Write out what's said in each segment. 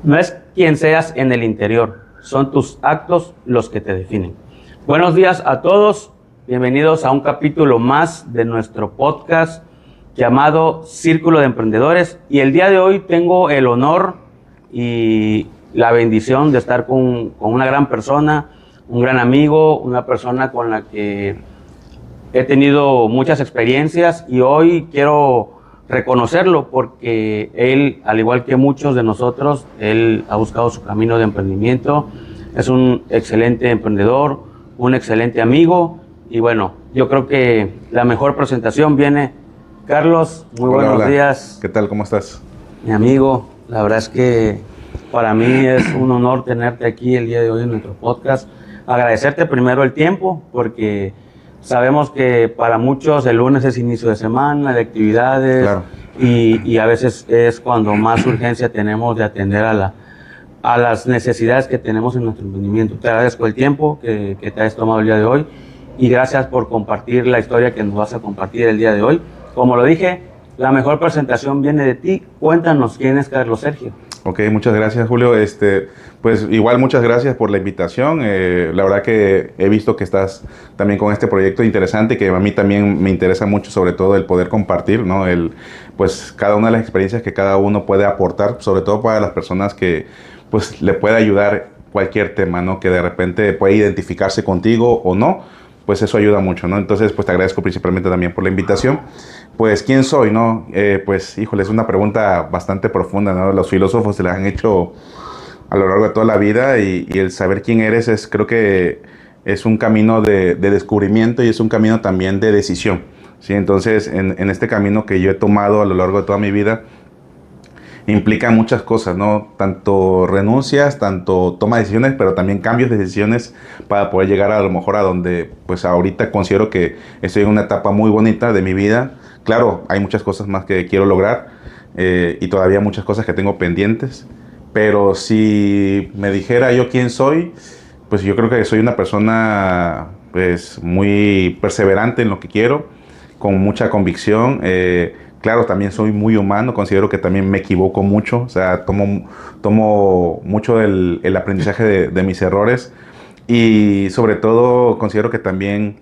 No es quien seas en el interior, son tus actos los que te definen. Buenos días a todos, bienvenidos a un capítulo más de nuestro podcast llamado Círculo de Emprendedores. Y el día de hoy tengo el honor y la bendición de estar con una gran persona, un gran amigo, una persona con la que he tenido muchas experiencias y hoy quiero reconocerlo porque él, al igual que muchos de nosotros, él ha buscado su camino de emprendimiento, es un excelente emprendedor, un excelente amigo y bueno, yo creo que la mejor presentación viene. Carlos, muy buenos días. ¿Qué tal? ¿Cómo estás? Mi amigo, la verdad es que para mí es un honor tenerte aquí el día de hoy en nuestro podcast. Agradecerte primero el tiempo porque sabemos que para muchos el lunes es inicio de semana, de actividades, Claro. y a veces es cuando más urgencia tenemos de atender a las necesidades que tenemos en nuestro emprendimiento. Te agradezco el tiempo que te has tomado el día de hoy y gracias por compartir la historia que nos vas a compartir el día de hoy. Como lo dije, la mejor presentación viene de ti. Cuéntanos quién es Carlos Sergio. Ok, muchas gracias, Julio. Pues igual muchas gracias por la invitación. La verdad que he visto que estás también con este proyecto interesante que a mí también me interesa mucho, sobre todo el poder compartir, ¿no? Pues cada una de las experiencias que cada uno puede aportar, sobre todo para las personas que pues le puede ayudar cualquier tema, ¿no? Que de repente puede identificarse contigo o no, pues eso ayuda mucho, ¿no? Entonces, pues te agradezco principalmente también por la invitación. Pues, ¿quién soy, no? Pues, híjole, es una pregunta bastante profunda, ¿no? Los filósofos se la han hecho a lo largo de toda la vida y el saber quién eres creo que es un camino de descubrimiento y es un camino también de decisión, ¿sí? Entonces, en este camino que yo he tomado a lo largo de toda mi vida, implica muchas cosas, ¿no? Tanto renuncias, tanto toma de decisiones, pero también cambios de decisiones para poder llegar a lo mejor a donde, pues ahorita considero que estoy en una etapa muy bonita de mi vida. Claro, hay muchas cosas más que quiero lograr y todavía muchas cosas que tengo pendientes, pero si me dijera yo quién soy, pues yo creo que soy una persona pues muy perseverante en lo que quiero, con mucha convicción. Claro, también soy muy humano, considero que también me equivoco mucho, o sea, tomo mucho el aprendizaje de mis errores y sobre todo considero que también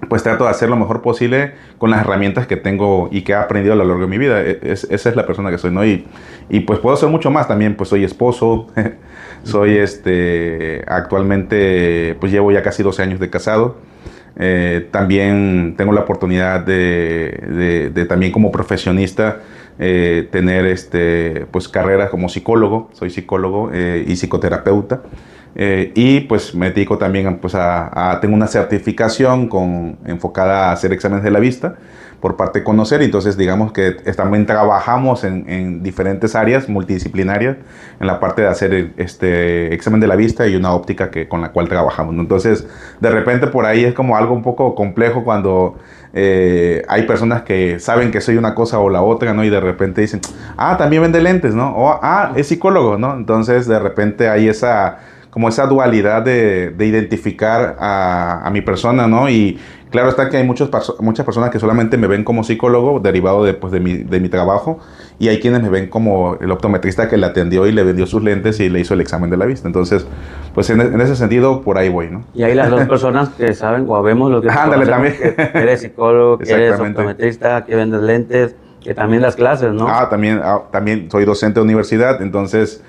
pues trato de hacer lo mejor posible con las herramientas que tengo y que he aprendido a lo largo de mi vida. Esa es la persona que soy, ¿no? Y pues puedo ser mucho más también, pues soy esposo, soy actualmente pues llevo ya casi 12 años de casado. También tengo la oportunidad de también como profesionista tener pues carreras como psicólogo, soy psicólogo y psicoterapeuta. Y pues me dedico también pues tengo una certificación enfocada a hacer exámenes de la vista por parte de Conocer, entonces digamos que también trabajamos en diferentes áreas multidisciplinarias en la parte de hacer examen de la vista y una óptica con la cual trabajamos, ¿no? Entonces de repente por ahí es como algo un poco complejo cuando hay personas que saben que soy una cosa o la otra, ¿no? Y de repente dicen, también vende lentes, ¿no? O, es psicólogo, ¿no? Entonces de repente hay esa dualidad de identificar a mi persona, ¿no? Y claro está que hay muchas personas que solamente me ven como psicólogo derivado de mi trabajo y hay quienes me ven como el optometrista que le atendió y le vendió sus lentes y le hizo el examen de la vista. Entonces, pues en ese sentido, por ahí voy, ¿no? Y hay las dos personas que saben o vemos lo que ándale, también. Que eres psicólogo, que eres optometrista, que vendes lentes, que también das clases, ¿no? También soy docente de universidad, entonces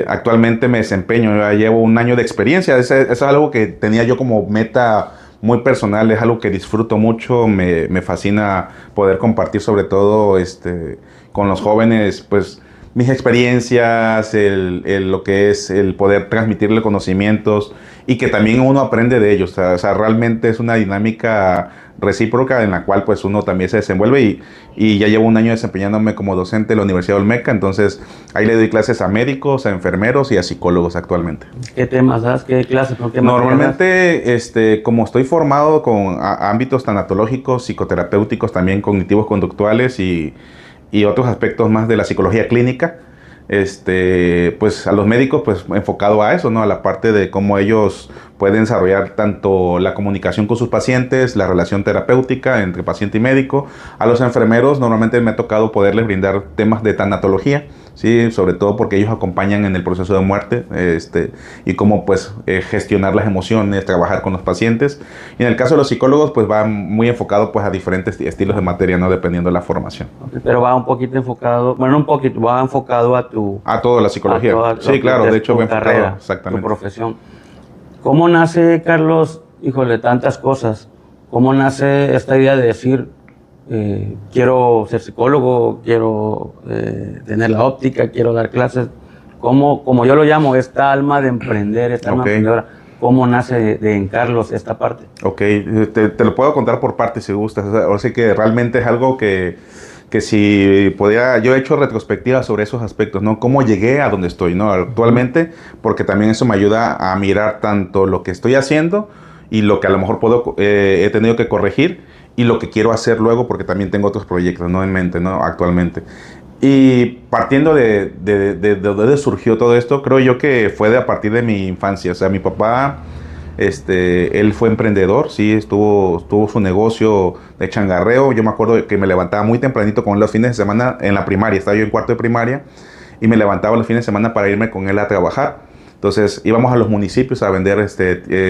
actualmente me desempeño, ya llevo un año de experiencia. Eso es algo que tenía yo como meta muy personal, es algo que disfruto mucho, me fascina poder compartir sobre todo con los jóvenes pues mis experiencias, lo que es el poder transmitirle conocimientos y que también uno aprende de ellos. O sea, realmente es una dinámica recíproca en la cual pues uno también se desenvuelve y ya llevo un año desempeñándome como docente en la Universidad de Olmeca, entonces ahí le doy clases a médicos, a enfermeros y a psicólogos actualmente. ¿Qué temas das? ¿Qué clases? Normalmente, como estoy formado con ámbitos tanatológicos, psicoterapéuticos, también cognitivos conductuales y otros aspectos más de la psicología clínica, pues a los médicos pues enfocado a eso, ¿no? A la parte de cómo ellos pueden desarrollar tanto la comunicación con sus pacientes, la relación terapéutica entre paciente y médico. A los enfermeros normalmente me ha tocado poderles brindar temas de tanatología, Sí, sobre todo porque ellos acompañan en el proceso de muerte, y cómo pues gestionar las emociones, trabajar con los pacientes. Y en el caso de los psicólogos, pues va muy enfocado pues a diferentes estilos de materia, ¿no? Dependiendo de la formación. Okay, pero va un poquito enfocado, bueno, un poquito, va enfocado a tu, A toda la a psicología. toda Sí, lo que claro, de es hecho tu va enfocado carrera, tu exactamente. profesión. ¿Cómo nace, Carlos, híjole, tantas cosas? ¿Cómo nace esta idea de decir, quiero ser psicólogo, quiero tener la óptica, quiero dar clases? ¿Cómo, como yo lo llamo, esta alma de emprender, esta alma Ok. emprendedora, cómo nace en Carlos esta parte? Ok, te lo puedo contar por partes si gustas. O sea, ahora sí que realmente es algo que si pudiera, yo he hecho retrospectiva sobre esos aspectos, ¿no? Cómo llegué a donde estoy, ¿no? Actualmente, porque también eso me ayuda a mirar tanto lo que estoy haciendo y lo que a lo mejor he tenido que corregir y lo que quiero hacer luego, porque también tengo otros proyectos, ¿no? En mente, ¿no? Actualmente. Y partiendo de dónde surgió todo esto, creo yo que fue a partir de mi infancia. O sea, mi papá, él fue emprendedor, sí, tuvo su negocio de changarreo. Yo me acuerdo que me levantaba muy tempranito con él los fines de semana en la primaria. Estaba yo en cuarto de primaria y me levantaba los fines de semana para irme con él a trabajar. Entonces íbamos a los municipios a vender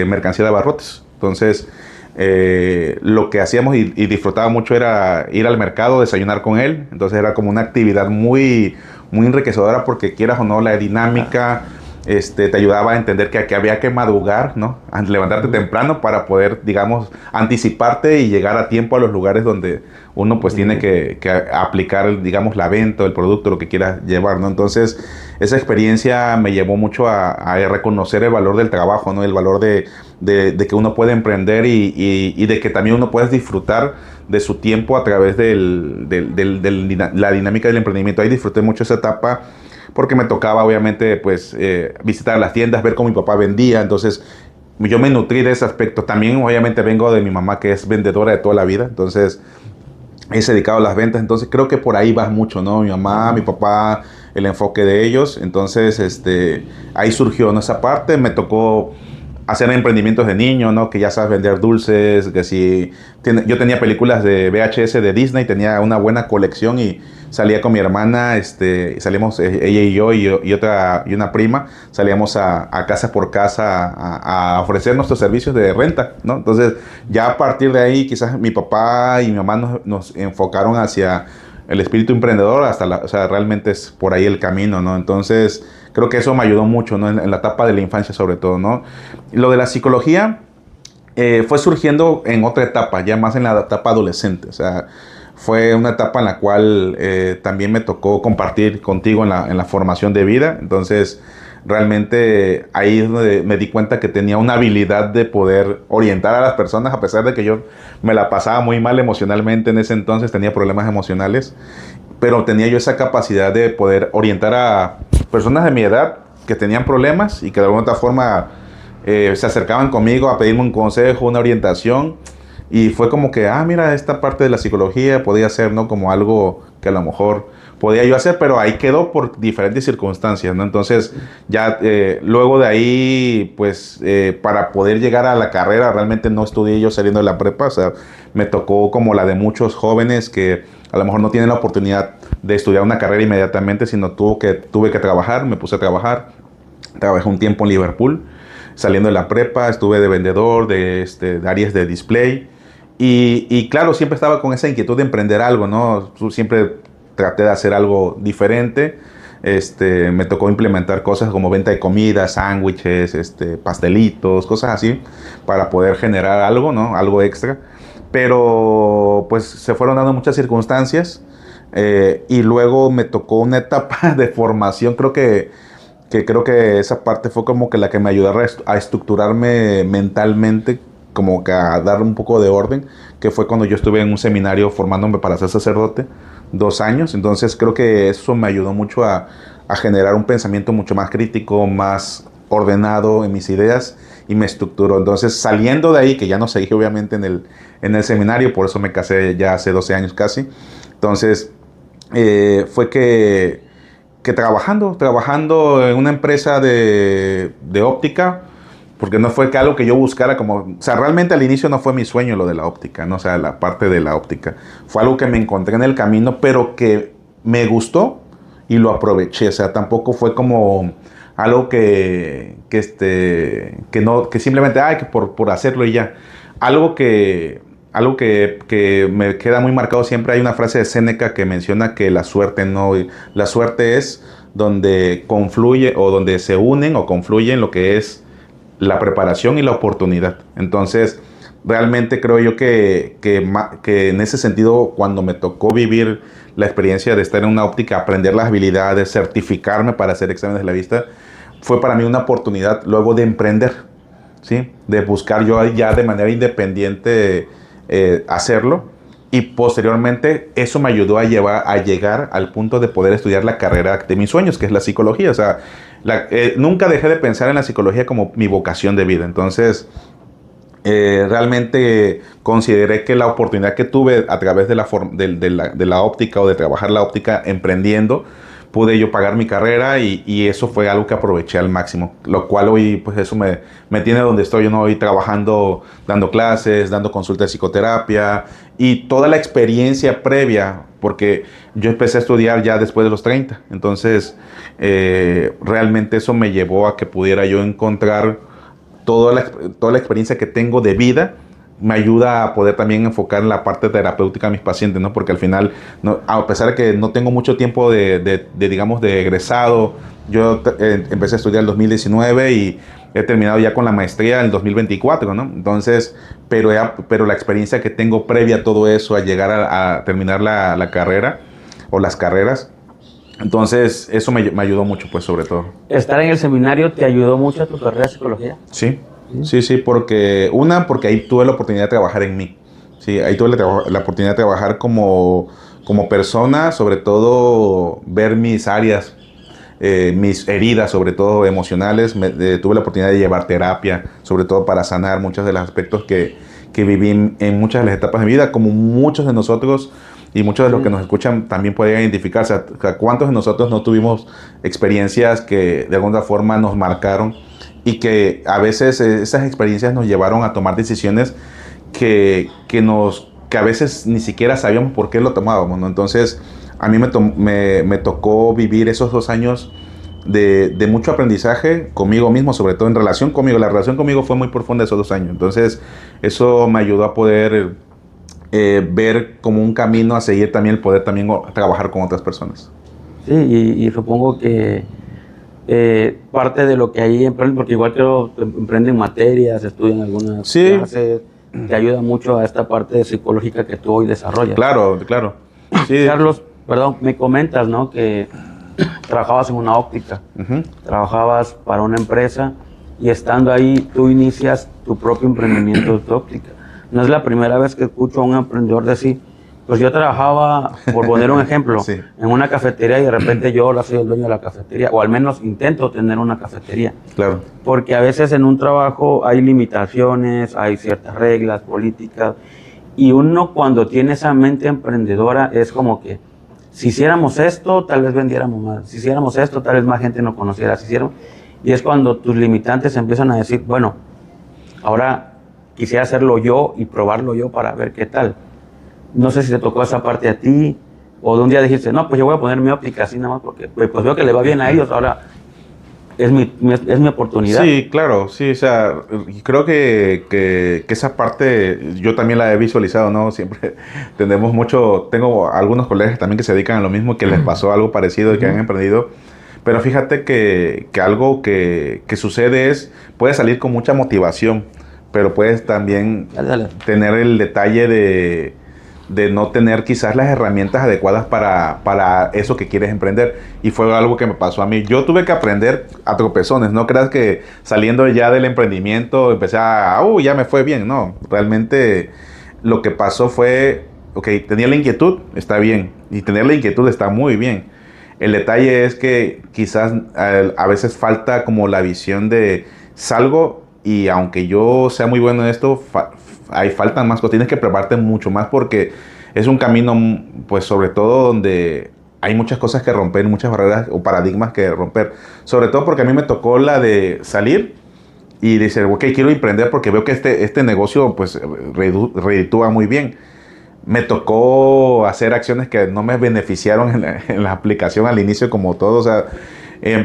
mercancía de abarrotes. Entonces lo que hacíamos y disfrutaba mucho era ir al mercado, desayunar con él. Entonces era como una actividad muy, muy enriquecedora porque quieras o no la dinámica, te ayudaba a entender que había que madrugar, ¿no? Levantarte temprano para poder, digamos, anticiparte y llegar a tiempo a los lugares donde uno pues tiene que aplicar, digamos, la venta, el producto, lo que quieras llevar, ¿no? Entonces, esa experiencia me llevó mucho a reconocer el valor del trabajo, ¿no? El valor de que uno puede emprender y de que también uno puede disfrutar de su tiempo a través de la dinámica del emprendimiento. Ahí disfruté mucho esa etapa porque me tocaba obviamente pues visitar las tiendas, ver cómo mi papá vendía. Entonces yo me nutrí de ese aspecto. También obviamente vengo de mi mamá, que es vendedora de toda la vida, entonces es dedicado a las ventas. Entonces creo que por ahí vas mucho, ¿no? Mi mamá, mi papá, el enfoque de ellos. Entonces ahí surgió, ¿no? Esa parte. Me tocó hacer emprendimientos de niño, ¿no? Que ya sabes, vender dulces, que si yo tenía películas de VHS de Disney, tenía una buena colección y salía con mi hermana, salimos ella y yo y una prima, salíamos a casa por casa a ofrecer nuestros servicios de renta, ¿no? Entonces ya a partir de ahí quizás mi papá y mi mamá nos enfocaron hacia el espíritu emprendedor, o sea, realmente es por ahí el camino, ¿no? Entonces creo que eso me ayudó mucho, ¿no? En la etapa de la infancia sobre todo, ¿no? Y lo de la psicología fue surgiendo en otra etapa, ya más en la etapa adolescente. O sea, fue una etapa en la cual también me tocó compartir contigo en la formación de vida. Entonces, realmente ahí es donde me di cuenta que tenía una habilidad de poder orientar a las personas, a pesar de que yo me la pasaba muy mal emocionalmente en ese entonces, tenía problemas emocionales, pero tenía yo esa capacidad de poder orientar a personas de mi edad que tenían problemas y que de alguna otra forma se acercaban conmigo a pedirme un consejo, una orientación. Y fue como que, mira, esta parte de la psicología podía ser, ¿no? Como algo que a lo mejor podía yo hacer, pero ahí quedó por diferentes circunstancias, ¿no? Entonces, ya luego de ahí, pues, para poder llegar a la carrera, realmente no estudié yo saliendo de la prepa. O sea, me tocó como la de muchos jóvenes que a lo mejor no tienen la oportunidad de estudiar una carrera inmediatamente, sino tuve que trabajar, me puse a trabajar. Trabajé un tiempo en Liverpool, saliendo de la prepa, estuve de vendedor, de áreas de display. Y claro, siempre estaba con esa inquietud de emprender algo, ¿no? Siempre traté de hacer algo diferente. Me tocó implementar cosas como venta de comida, sándwiches, pastelitos, cosas así, para poder generar algo, ¿no? Algo extra. Pero pues se fueron dando muchas circunstancias y luego me tocó una etapa de formación. Creo que esa parte fue como que la que me ayudó a estructurarme mentalmente, como que a dar un poco de orden, que fue cuando yo estuve en un seminario formándome para ser sacerdote, 2 años. Entonces creo que eso me ayudó mucho a generar un pensamiento mucho más crítico, más ordenado en mis ideas y me estructuró. Entonces saliendo de ahí, que ya no seguí obviamente en el seminario, por eso me casé ya hace 12 años casi. Entonces fue que trabajando en una empresa de óptica, porque no fue que algo que yo buscara como, o sea, realmente al inicio no fue mi sueño lo de la óptica, ¿no? O sea, la parte de la óptica. Fue algo que me encontré en el camino, pero que me gustó y lo aproveché. O sea, tampoco fue como algo que simplemente, que por hacerlo y ya. Algo que me queda muy marcado siempre, hay una frase de Séneca que menciona que la suerte es donde confluye o donde se unen o confluyen lo que es la preparación y la oportunidad. Entonces, realmente creo yo que en ese sentido, cuando me tocó vivir la experiencia de estar en una óptica, aprender las habilidades, certificarme para hacer exámenes de la vista, fue para mí una oportunidad luego de emprender, ¿sí? De buscar yo ya de manera independiente hacerlo. Y posteriormente eso me ayudó a llegar al punto de poder estudiar la carrera de mis sueños, que es la psicología. O sea, nunca dejé de pensar en la psicología como mi vocación de vida. Entonces, realmente consideré que la oportunidad que tuve a través de la óptica o de trabajar la óptica emprendiendo, pude yo pagar mi carrera y eso fue algo que aproveché al máximo, lo cual hoy pues eso me tiene donde estoy, ¿no? Hoy trabajando, dando clases, dando consultas de psicoterapia y toda la experiencia previa, porque yo empecé a estudiar ya después de los 30, entonces realmente eso me llevó a que pudiera yo encontrar toda la experiencia que tengo de vida, me ayuda a poder también enfocar en la parte terapéutica a mis pacientes, ¿no? Porque al final, no, a pesar de que no tengo mucho tiempo digamos, de egresado, yo empecé a estudiar en el 2019 y he terminado ya con la maestría en el 2024, ¿no? Entonces, pero la experiencia que tengo previa a todo eso, a llegar a terminar la carrera o las carreras, entonces eso me ayudó mucho, pues, sobre todo. ¿Estar en el seminario te ayudó mucho a tu carrera de psicología? Sí. Sí, porque ahí tuve la oportunidad de trabajar en mí. Sí, ahí tuve la oportunidad de trabajar como persona, sobre todo ver mis áreas, mis heridas, sobre todo emocionales. Tuve la oportunidad de llevar terapia, sobre todo para sanar muchos de los aspectos que viví en muchas de las etapas de mi vida, como muchos de nosotros y muchos de los que nos escuchan también pueden identificarse. O sea, ¿cuántos de nosotros no tuvimos experiencias que de alguna forma nos marcaron? Y que a veces esas experiencias nos llevaron a tomar decisiones que a veces ni siquiera sabíamos por qué lo tomábamos, ¿no? Entonces, a mí me tocó vivir esos 2 años de mucho aprendizaje conmigo mismo, sobre todo en relación conmigo. La relación conmigo fue muy profunda esos 2 años. Entonces, eso me ayudó a poder ver como un camino a seguir también, el poder también trabajar con otras personas. Sí, y supongo que parte de lo que ahí emprenden, porque igual creo que emprenden materias, estudian algunas clases, te ayuda mucho a esta parte psicológica que tú hoy desarrollas. Claro. Sí. Carlos, perdón, me comentas, ¿no? Que trabajabas en una óptica, trabajabas para una empresa y estando ahí tú inicias tu propio emprendimiento de óptica. No es la primera vez que escucho a un emprendedor decir, pues yo trabajaba, por poner un ejemplo, sí, en una cafetería y de repente yo ahora soy el dueño de la cafetería, o al menos intento tener una cafetería. Claro. Porque a veces en un trabajo hay limitaciones, hay ciertas reglas, políticas, y uno cuando tiene esa mente emprendedora es como que si hiciéramos esto, tal vez vendiéramos más, si hiciéramos esto, tal vez más gente nos conociera, y es cuando tus limitantes empiezan a decir, bueno, ahora quisiera hacerlo yo y probarlo yo para ver qué tal. No sé si te tocó esa parte a ti, o de un día dijiste, no, pues yo voy a poner mi óptica así nada más, porque pues veo que le va bien a ellos, ahora es mi oportunidad. Sí, claro, sí, o sea, creo que esa parte yo también la he visualizado, ¿no? Siempre tengo algunos colegas también que se dedican a lo mismo, que les pasó algo parecido y que han emprendido, pero fíjate que algo que sucede es, puedes salir con mucha motivación, pero puedes también tener el detalle de no tener quizás las herramientas adecuadas para eso que quieres emprender. Y fue algo que me pasó a mí. Yo tuve que aprender a tropezones. No creas que saliendo ya del emprendimiento empecé ya me fue bien. No, realmente lo que pasó fue, tenía la inquietud, está bien. Y tener la inquietud está muy bien. El detalle es que quizás a veces falta como la visión de salgo y aunque yo sea muy bueno en esto, faltan más cosas, tienes que prepararte mucho más porque es un camino, pues sobre todo donde hay muchas cosas que romper, muchas barreras o paradigmas que romper, sobre todo porque a mí me tocó la de salir y decir, quiero emprender porque veo que este negocio pues reditúa muy bien. me tocó hacer acciones que no me beneficiaron en la aplicación al inicio como todo. O sea,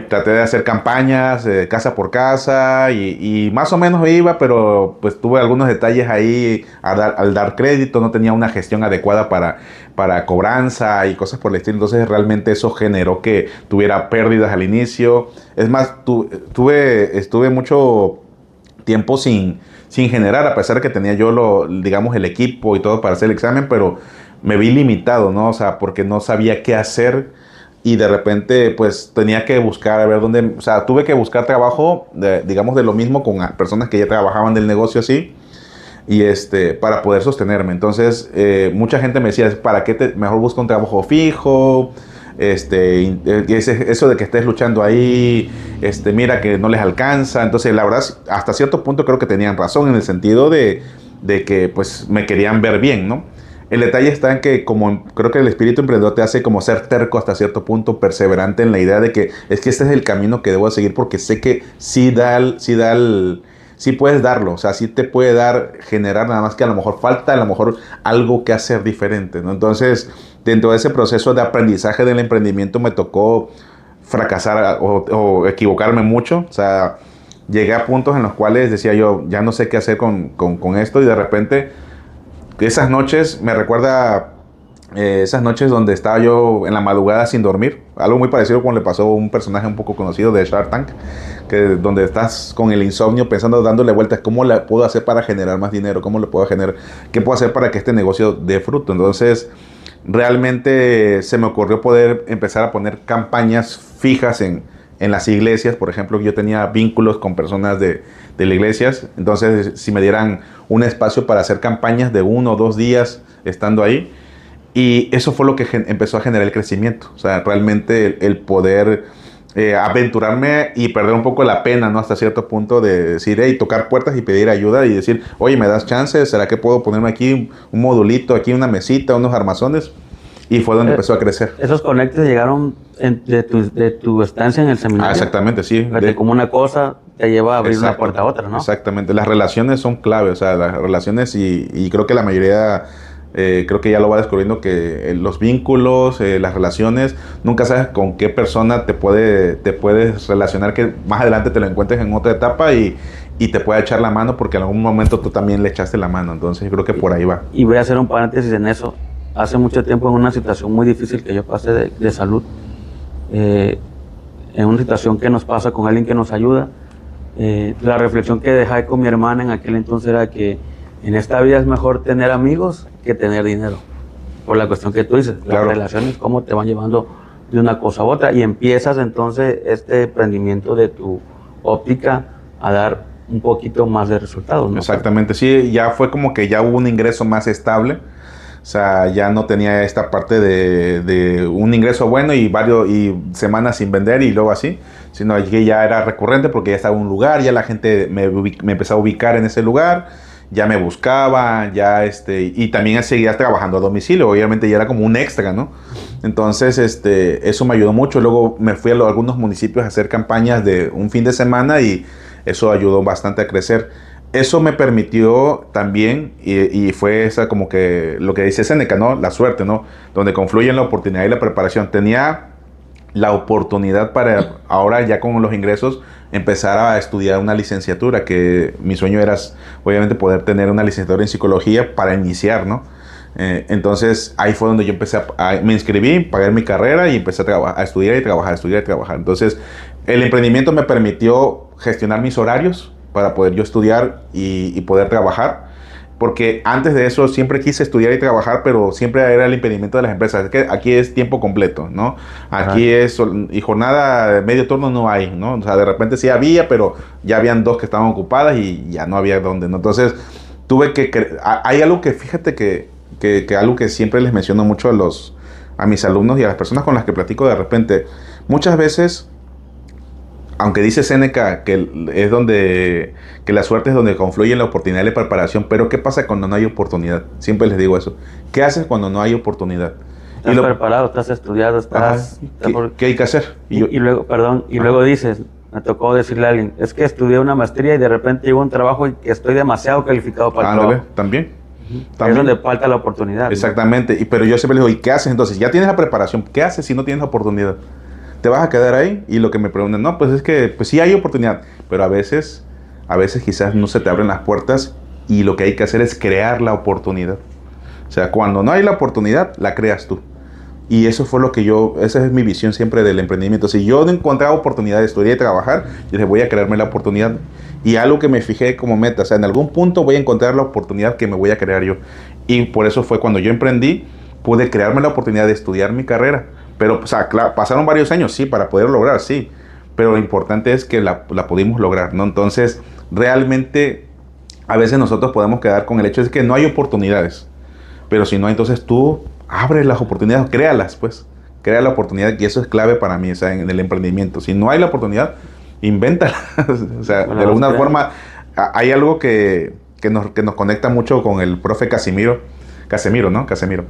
traté de hacer campañas casa por casa y más o menos iba, pero pues tuve algunos detalles ahí al dar crédito, no tenía una gestión adecuada para cobranza y cosas por el estilo. Entonces realmente eso generó que tuviera pérdidas al inicio. Es más, estuve mucho tiempo sin generar, a pesar de que tenía yo digamos, el equipo y todo para hacer el examen, pero me vi limitado, ¿no? O sea, porque no sabía qué hacer y de repente, pues, tenía que buscar a ver dónde, o sea, tuve que buscar trabajo, digamos, de lo mismo con personas que ya trabajaban del negocio así y para poder sostenerme. Entonces, mucha gente me decía, ¿para qué mejor busca un trabajo fijo? Eso de que estés luchando ahí, mira que no les alcanza. Entonces, la verdad, hasta cierto punto creo que tenían razón en el sentido de que pues me querían ver bien, ¿no? El detalle está en que creo que el espíritu emprendedor te hace como ser terco hasta cierto punto, perseverante en la idea de que es que este es el camino que debo seguir porque sé que sí puedes darlo, o sea, sí te puede generar, nada más que a lo mejor falta, a lo mejor algo que hacer diferente, ¿no? Entonces, dentro de ese proceso de aprendizaje del emprendimiento me tocó fracasar o equivocarme mucho, o sea, llegué a puntos en los cuales decía yo, ya no sé qué hacer con esto y de repente esas noches me recuerda esas noches donde estaba yo en la madrugada sin dormir, algo muy parecido como le pasó a un personaje un poco conocido de Shark Tank, donde estás con el insomnio pensando, dándole vueltas, ¿cómo le puedo hacer para generar más dinero? ¿Cómo le puedo qué puedo hacer para que este negocio dé fruto? Entonces, realmente se me ocurrió poder empezar a poner campañas fijas en las iglesias. Por ejemplo, yo tenía vínculos con personas de las iglesias, entonces si me dieran un espacio para hacer campañas de 1 o 2 días estando ahí, y eso fue lo que empezó a generar el crecimiento. O sea, realmente el poder aventurarme y perder un poco la pena, ¿no? Hasta cierto punto de decir, hey, tocar puertas y pedir ayuda y decir, oye, ¿me das chance? ¿Será que puedo ponerme aquí un modulito, aquí una mesita, unos armazones? Y fue donde empezó a crecer. Esos conectes llegaron de tu estancia en el seminario. Exactamente, sí. Como una cosa te lleva a abrir una puerta a otra, ¿no? Exactamente. Las relaciones son clave, o sea, las relaciones y creo que la mayoría, creo que ya lo va descubriendo, que los vínculos, las relaciones, nunca sabes con qué persona te puedes relacionar, que más adelante te lo encuentres en otra etapa y te pueda echar la mano porque en algún momento tú también le echaste la mano. Entonces yo creo que por ahí va. Y voy a hacer un paréntesis en eso. Hace mucho tiempo, en una situación muy difícil que yo pasé de salud, en una situación que nos pasa con alguien que nos ayuda, la reflexión que dejé con mi hermana en aquel entonces era que en esta vida es mejor tener amigos que tener dinero, por la cuestión que tú dices, claro. Las relaciones, cómo te van llevando de una cosa a otra, y empiezas entonces este emprendimiento de tu óptica a dar un poquito más de resultados, ¿no? Exactamente, sí, ya fue como que ya hubo un ingreso más estable. O sea, ya no tenía esta parte de un ingreso bueno y semanas sin vender y luego así, sino que ya era recurrente porque ya estaba en un lugar, ya la gente me empezó a ubicar en ese lugar, ya me buscaba, y también seguía trabajando a domicilio, obviamente ya era como un extra, ¿no? Entonces, eso me ayudó mucho. Luego me fui a algunos municipios a hacer campañas de un fin de semana y eso ayudó bastante a crecer. Eso me permitió también, y fue esa como que lo que dice Séneca, ¿no? La suerte, ¿no? Donde confluyen la oportunidad y la preparación. Tenía la oportunidad para ahora, ya con los ingresos, empezar a estudiar una licenciatura, que mi sueño era obviamente poder tener una licenciatura en psicología para iniciar, ¿no? Entonces ahí fue donde yo me inscribí, pagué mi carrera y empecé a estudiar y trabajar. Entonces el emprendimiento me permitió gestionar mis horarios para poder yo estudiar y poder trabajar, porque antes de eso siempre quise estudiar y trabajar, pero siempre era el impedimento de las empresas. Es que aquí es tiempo completo, ¿no? Aquí y jornada de medio turno no hay, ¿no? O sea, de repente sí había, pero ya habían 2 que estaban ocupadas y ya no había dónde, ¿no? Entonces tuve hay algo que, fíjate que algo que siempre les menciono mucho a mis alumnos y a las personas con las que platico de repente, muchas veces, aunque dice Séneca que la suerte es donde confluye la oportunidad y la preparación, pero ¿qué pasa cuando no hay oportunidad? Siempre les digo eso. ¿Qué haces cuando no hay oportunidad? Estás preparado, estás estudiado, ¿Qué hay que hacer? Luego dices, me tocó decirle a alguien, es que estudié una maestría y de repente llegó un trabajo y que estoy demasiado calificado para el trabajo. También. Es donde falta la oportunidad. Exactamente, pero yo siempre le digo, ¿y qué haces entonces? Ya tienes la preparación, ¿qué haces si no tienes la oportunidad? ¿Te vas a quedar ahí? Y lo que me preguntan, no, pues es que pues sí hay oportunidad, pero a veces quizás no se te abren las puertas y lo que hay que hacer es crear la oportunidad. O sea, cuando no hay la oportunidad, la creas tú. Y eso fue lo que esa es mi visión siempre del emprendimiento. Si yo no encontraba oportunidad de estudiar y trabajar, yo dije, voy a crearme la oportunidad. Y algo que me fijé como meta, o sea, en algún punto voy a encontrar la oportunidad que me voy a crear yo. Y por eso fue cuando yo emprendí, pude crearme la oportunidad de estudiar mi carrera. Pero, o sea, claro, pasaron varios años, sí, para poder lograr, sí. Pero lo importante es que la pudimos lograr, ¿no? Entonces, realmente, a veces nosotros podemos quedar con el hecho de que no hay oportunidades. Pero si no, entonces tú abres las oportunidades, créalas, pues. Crea la oportunidad y eso es clave para mí, o sea, en el emprendimiento. Si no hay la oportunidad, invéntala. O sea, bueno, de alguna forma, hay algo que nos conecta mucho con el profe Casemiro, ¿no? Casemiro.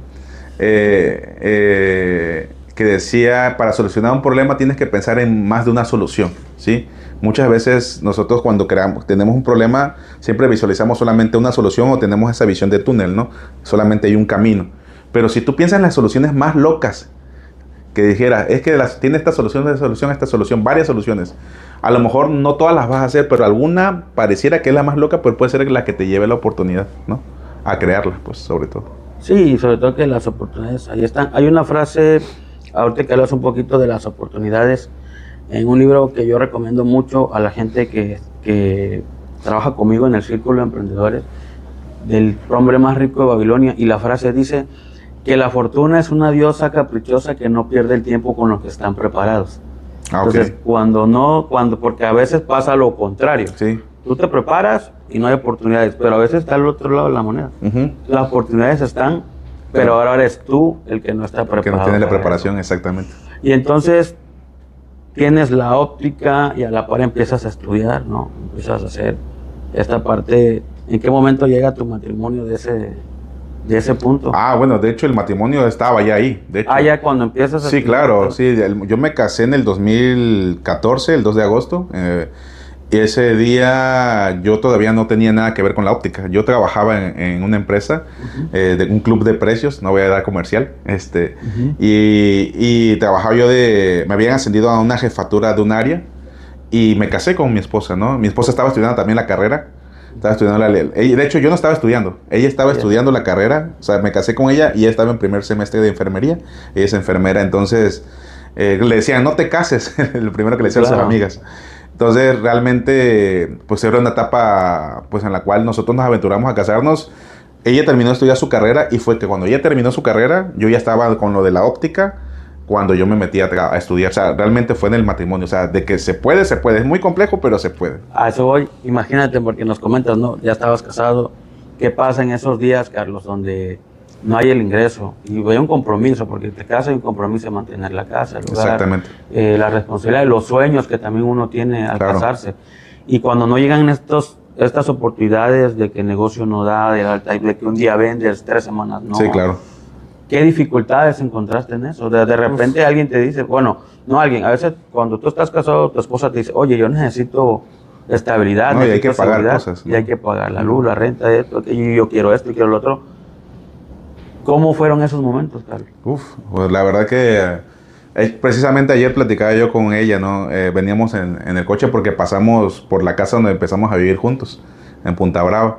Que decía, para solucionar un problema tienes que pensar en más de una solución, ¿sí? Muchas veces nosotros cuando tenemos un problema, siempre visualizamos solamente una solución o tenemos esa visión de túnel, ¿no? Solamente hay un camino. Pero si tú piensas en las soluciones más locas, que dijera, es que tiene esta solución, varias soluciones. A lo mejor no todas las vas a hacer, pero alguna pareciera que es la más loca, pues puede ser la que te lleve la oportunidad, ¿no? A crearla, pues, sobre todo. Sí, sobre todo que las oportunidades ahí están. Hay una frase, ahorita que hablas un poquito de las oportunidades, en un libro que yo recomiendo mucho a la gente que trabaja conmigo en el Círculo de Emprendedores, del hombre más rico de Babilonia, y la frase dice que la fortuna es una diosa caprichosa que no pierde el tiempo con los que están preparados. Entonces, porque a veces pasa lo contrario. Sí. Tú te preparas y no hay oportunidades, pero a veces está al otro lado de la moneda. Las oportunidades están, pero ahora eres tú el que no está preparado. Que no tiene la preparación, exactamente. Y entonces tienes la óptica y a la par empiezas a estudiar, ¿no? Empiezas a hacer esta parte. ¿En qué momento llega tu matrimonio de ese punto? Bueno, de hecho el matrimonio estaba ya ahí. De hecho. Ya cuando empiezas a Sí, claro, sí. Yo me casé en el 2014, el 2 de agosto. Y ese día yo todavía no tenía nada que ver con la óptica. Yo trabajaba en una empresa, de un club de precios, no voy a dar comercial. Y trabajaba me habían ascendido a una jefatura de un área y me casé con mi esposa, ¿no? Mi esposa estaba estudiando también la carrera. Estaba estudiando de hecho, yo no estaba estudiando. Ella estaba estudiando la carrera. O sea, me casé con ella y ella estaba en primer semestre de enfermería. Ella es enfermera, entonces le decían, no te cases. Lo primero que le decían a sus amigas. Entonces, realmente, pues era una etapa pues, en la cual nosotros nos aventuramos a casarnos. Ella terminó de estudiar su carrera y fue que cuando ella terminó su carrera, yo ya estaba con lo de la óptica cuando yo me metí a estudiar. O sea, realmente fue en el matrimonio. O sea, de que se puede. Es muy complejo, pero se puede. A eso voy. Imagínate, porque nos comentas, ¿no? Ya estabas casado. ¿Qué pasa en esos días, Carlos, donde no hay el ingreso? Y hay un compromiso, porque te casas y un compromiso de mantener la casa, el hogar. Exactamente. La responsabilidad, los sueños que también uno tiene al casarse. Y cuando no llegan estas oportunidades de que el negocio no da, de que un día vendes, 3 semanas no. Sí, claro. ¿Qué dificultades encontraste en eso? De repente alguien te dice, a veces cuando tú estás casado, tu esposa te dice, oye, yo necesito estabilidad, no, necesito y hay que pagar cosas, ¿no? Y hay que pagar la luz, la renta, esto, y yo quiero esto y quiero lo otro. ¿Cómo fueron esos momentos, Carlos? Pues la verdad que precisamente ayer platicaba yo con ella, ¿no? Veníamos en el coche porque pasamos por la casa donde empezamos a vivir juntos, en Punta Brava.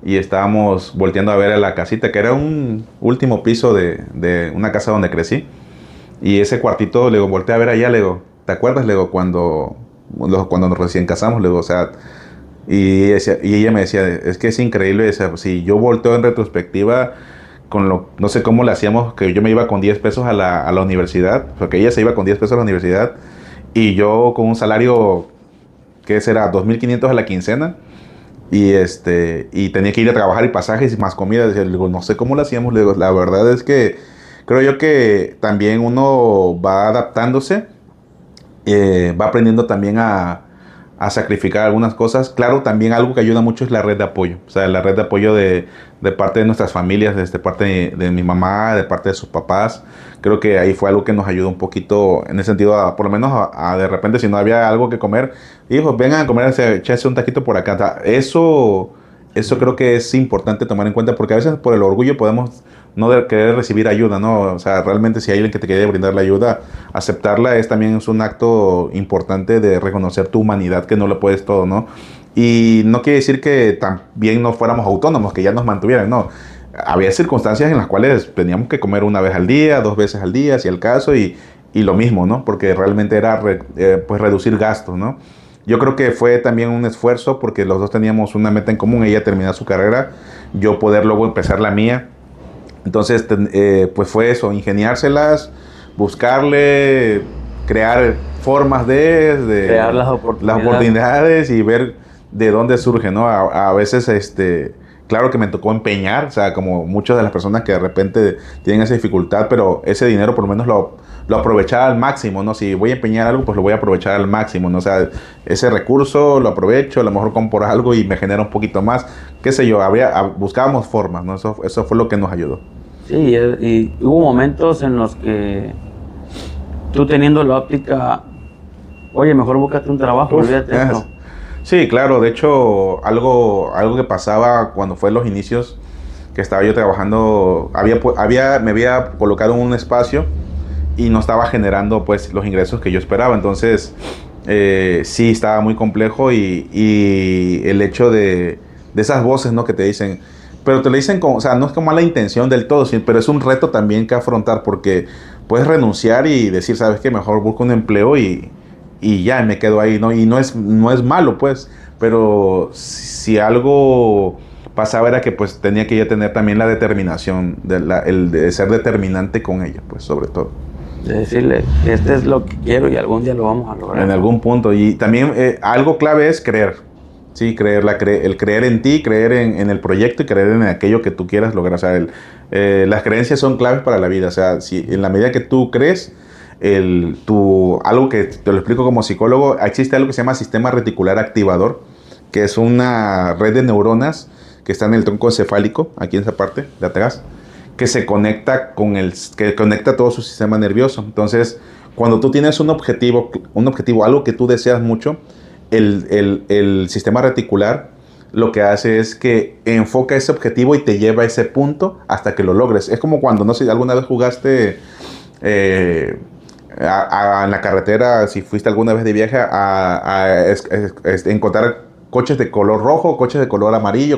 Y estábamos volteando a ver la casita, que era un último piso de una casa donde crecí. Y ese cuartito, le digo, volteé a ver allá, le digo, ¿te acuerdas, le digo, cuando nos recién casamos, le digo, o sea, y ella me decía, es que es increíble, o sea, si yo volteo en retrospectiva, no sé cómo le hacíamos, que yo me iba con 10 pesos a la universidad, porque ella se iba con 10 pesos a la universidad, y yo con un salario, ¿qué será? 2,500 a la quincena. Y tenía que ir a trabajar y pasajes y más comida. Le digo, no sé cómo lo hacíamos. Le digo, la verdad es que creo yo que también uno va adaptándose, va aprendiendo también a sacrificar algunas cosas. Claro, también algo que ayuda mucho es la red de apoyo. O sea, la red de apoyo de parte de nuestras familias, de parte de mi mamá, de parte de sus papás. Creo que ahí fue algo que nos ayudó un poquito en ese sentido, por lo menos a de repente si no había algo que comer, hijos, vengan a comer, échense un taquito por acá. Eso Eso creo que es importante tomar en cuenta, porque a veces por el orgullo podemos no querer recibir ayuda, ¿no? O sea, realmente si hay alguien que te quiere brindar la ayuda, aceptarla también es un acto importante de reconocer tu humanidad, que no lo puedes todo, ¿no? Y no quiere decir que también no fuéramos autónomos, que ya nos mantuvieran, no. Había circunstancias en las cuales teníamos que comer una vez al día, 2 veces al día, si el caso, y lo mismo, ¿no? Porque realmente era pues reducir gastos, ¿no? Yo creo que fue también un esfuerzo porque los dos teníamos una meta en común, ella terminar su carrera, yo poder luego empezar la mía. Entonces, pues fue eso, ingeniárselas, buscarle, crear formas de Crear las oportunidades y ver de dónde surge, ¿no? A veces, claro que me tocó empeñar, o sea, como muchas de las personas que de repente tienen esa dificultad, pero ese dinero por lo menos lo aprovechaba al máximo, ¿no? Si voy a empeñar algo, pues lo voy a aprovechar al máximo, ¿no? O sea, ese recurso lo aprovecho, a lo mejor compro algo y me genera un poquito más, qué sé yo, buscábamos formas, ¿no? Eso fue lo que nos ayudó. Sí, y hubo momentos en los que tú teniendo la óptica, oye, mejor búscate un trabajo, olvídate esto. Sí, claro, de hecho, algo que pasaba cuando fue los inicios, que estaba yo trabajando, me había colocado en un espacio y no estaba generando pues los ingresos que yo esperaba, entonces sí estaba muy complejo y el hecho de esas voces, ¿no? Que te dicen, pero te lo dicen como, o sea, no es con mala intención del todo, pero es un reto también que afrontar porque puedes renunciar y decir, ¿sabes qué? Mejor busco un empleo y ya me quedo ahí, ¿no? Y no es malo, pues, pero si algo pasaba era que pues tenía que ya tener también la determinación, el de ser determinante con ella, pues, sobre todo. De decirle, este es lo que quiero y algún día lo vamos a lograr. En algún punto. Y también algo clave es creer. Sí, el creer en ti, creer en el proyecto y creer en aquello que tú quieras lograr. O sea, las creencias son claves para la vida. O sea, si en la medida que tú crees, algo que te lo explico como psicólogo, existe algo que se llama sistema reticular activador, que es una red de neuronas que está en el tronco encefálico, aquí en esa parte de atrás, que se conecta que conecta todo su sistema nervioso. Entonces, cuando tú tienes un objetivo, algo que tú deseas mucho, el sistema reticular lo que hace es que enfoca ese objetivo y te lleva a ese punto hasta que lo logres. Es como cuando, no sé, alguna vez jugaste en la carretera, si fuiste alguna vez de viaje, a encontrar coches de color rojo, coches de color amarillo,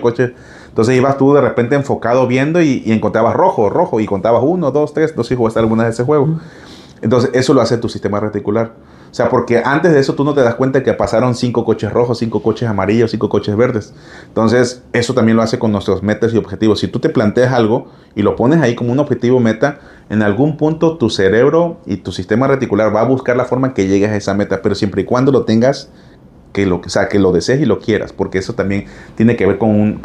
Entonces ibas tú de repente enfocado viendo y encontrabas rojo, y contabas 1, 2, 3, no sé si jugaste alguna vez de ese juego. Entonces eso lo hace tu sistema reticular. O sea, porque antes de eso tú no te das cuenta que pasaron 5 coches rojos, 5 coches amarillos, 5 coches verdes. Entonces eso también lo hace con nuestros metas y objetivos. Si tú te planteas algo y lo pones ahí como un objetivo meta, en algún punto tu cerebro y tu sistema reticular va a buscar la forma en que llegues a esa meta, pero siempre y cuando lo tengas, que lo desees y lo quieras, porque eso también tiene que ver con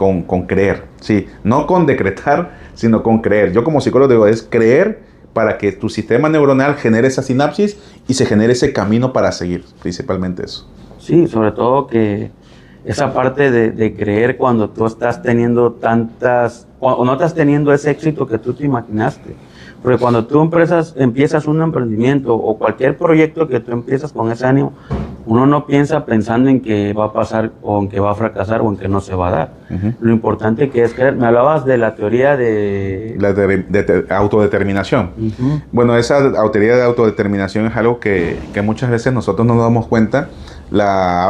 creer, ¿sí? No con decretar, sino con creer. Yo como psicólogo digo, es creer para que tu sistema neuronal genere esa sinapsis y se genere ese camino para seguir, principalmente eso. Sí, sobre todo que esa parte de creer cuando tú estás teniendo o no estás teniendo ese éxito que tú te imaginaste. Porque cuando tú empiezas un emprendimiento o cualquier proyecto que tú empiezas con ese ánimo, uno no piensa pensando en que va a pasar o en que va a fracasar o en que no se va a dar. Lo importante que es creer. Me hablabas de la teoría de autodeterminación. Bueno, esa teoría de autodeterminación es algo que muchas veces nosotros no nos damos cuenta. La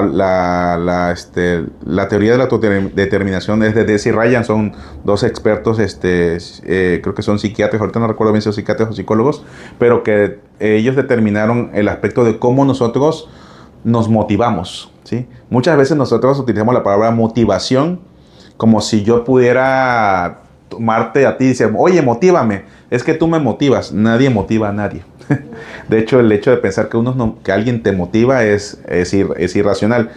teoría de la autodeterminación es de Deci Ryan, son dos expertos, creo que son psiquiatras, ahorita no recuerdo bien si son psiquiatras o psicólogos, pero que ellos determinaron el aspecto de cómo nosotros nos motivamos, ¿sí? Muchas veces nosotros utilizamos la palabra motivación como si yo pudiera tomarte a ti y decir, oye, motívame, es que tú me motivas. Nadie motiva a nadie. De hecho, el hecho de pensar que alguien te motiva es irracional.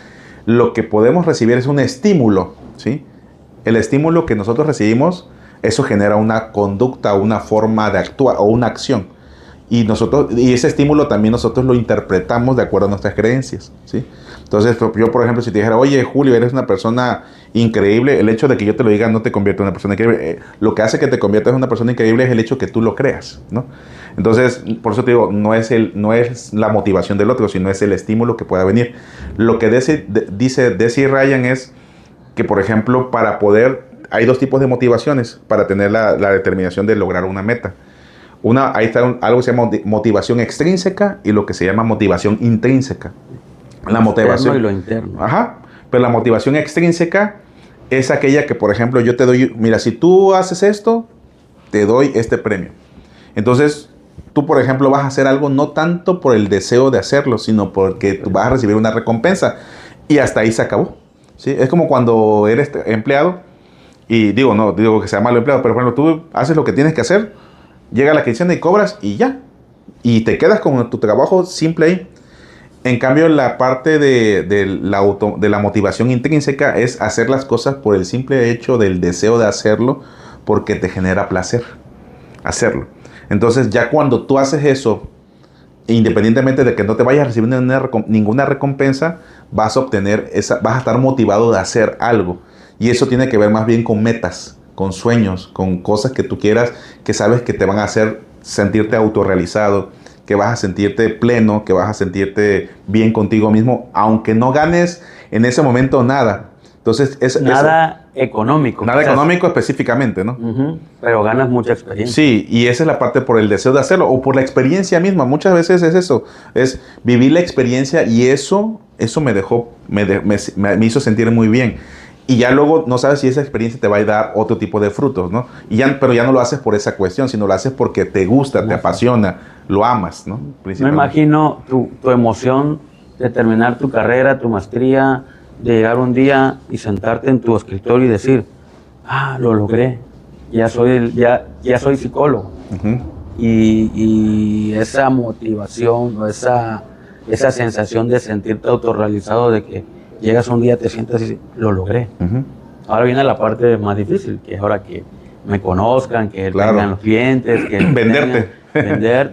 Lo que podemos recibir es un estímulo, ¿sí? El estímulo que nosotros recibimos, eso genera una conducta, una forma de actuar o una acción. Y ese estímulo también nosotros lo interpretamos de acuerdo a nuestras creencias, ¿sí? Entonces, yo, por ejemplo, si te dijera, oye, Julio, eres una persona increíble, el hecho de que yo te lo diga no te convierte en una persona increíble. Lo que hace que te conviertas en una persona increíble es el hecho que tú lo creas, ¿no? Entonces, por eso te digo, no es la motivación del otro, sino es el estímulo que pueda venir. Lo que dice Deci Ryan es, que, por ejemplo, hay dos tipos de motivaciones para tener la determinación de lograr una meta. Ahí está algo que se llama motivación extrínseca y lo que se llama motivación intrínseca. La motivación y lo interno. Ajá. Pero la motivación extrínseca es aquella que, por ejemplo, yo te doy, mira, si tú haces esto, te doy este premio. Entonces, tú, por ejemplo, vas a hacer algo no tanto por el deseo de hacerlo, sino porque tú vas a recibir una recompensa. Y hasta ahí se acabó. ¿Sí? Es como cuando eres empleado y no digo que sea malo empleado, pero bueno, tú haces lo que tienes que hacer, llega la quincena y cobras y ya. Y te quedas con tu trabajo simple ahí. En cambio, la parte de la motivación intrínseca es hacer las cosas por el simple hecho del deseo de hacerlo, porque te genera placer hacerlo. Entonces, ya cuando tú haces eso, independientemente de que no te vayas a recibir ninguna recompensa, vas a estar motivado de hacer algo. Y eso tiene que ver más bien con metas, con sueños, con cosas que tú quieras, que sabes que te van a hacer sentirte autorrealizado, que vas a sentirte pleno, que vas a sentirte bien contigo mismo, aunque no ganes en ese momento nada. Entonces, nada económico. Nada económico específicamente, ¿no? Pero ganas mucha experiencia. Sí, y esa es la parte por el deseo de hacerlo o por la experiencia misma. Muchas veces es eso, es vivir la experiencia y eso me hizo sentir muy bien. Y ya luego no sabes si esa experiencia te va a dar otro tipo de frutos, ¿no? Pero ya no lo haces por esa cuestión, sino lo haces porque te gusta, te apasiona, lo amas, ¿no? Me imagino tu emoción de terminar tu carrera, tu maestría, de llegar un día y sentarte en tu escritorio y decir, lo logré, ya soy psicólogo. Y esa motivación o esa sensación de sentirte autorrealizado, de que llegas un día, te sientas y dices, lo logré. Ahora viene la parte más difícil, que es ahora que me conozcan, que tengan los clientes, que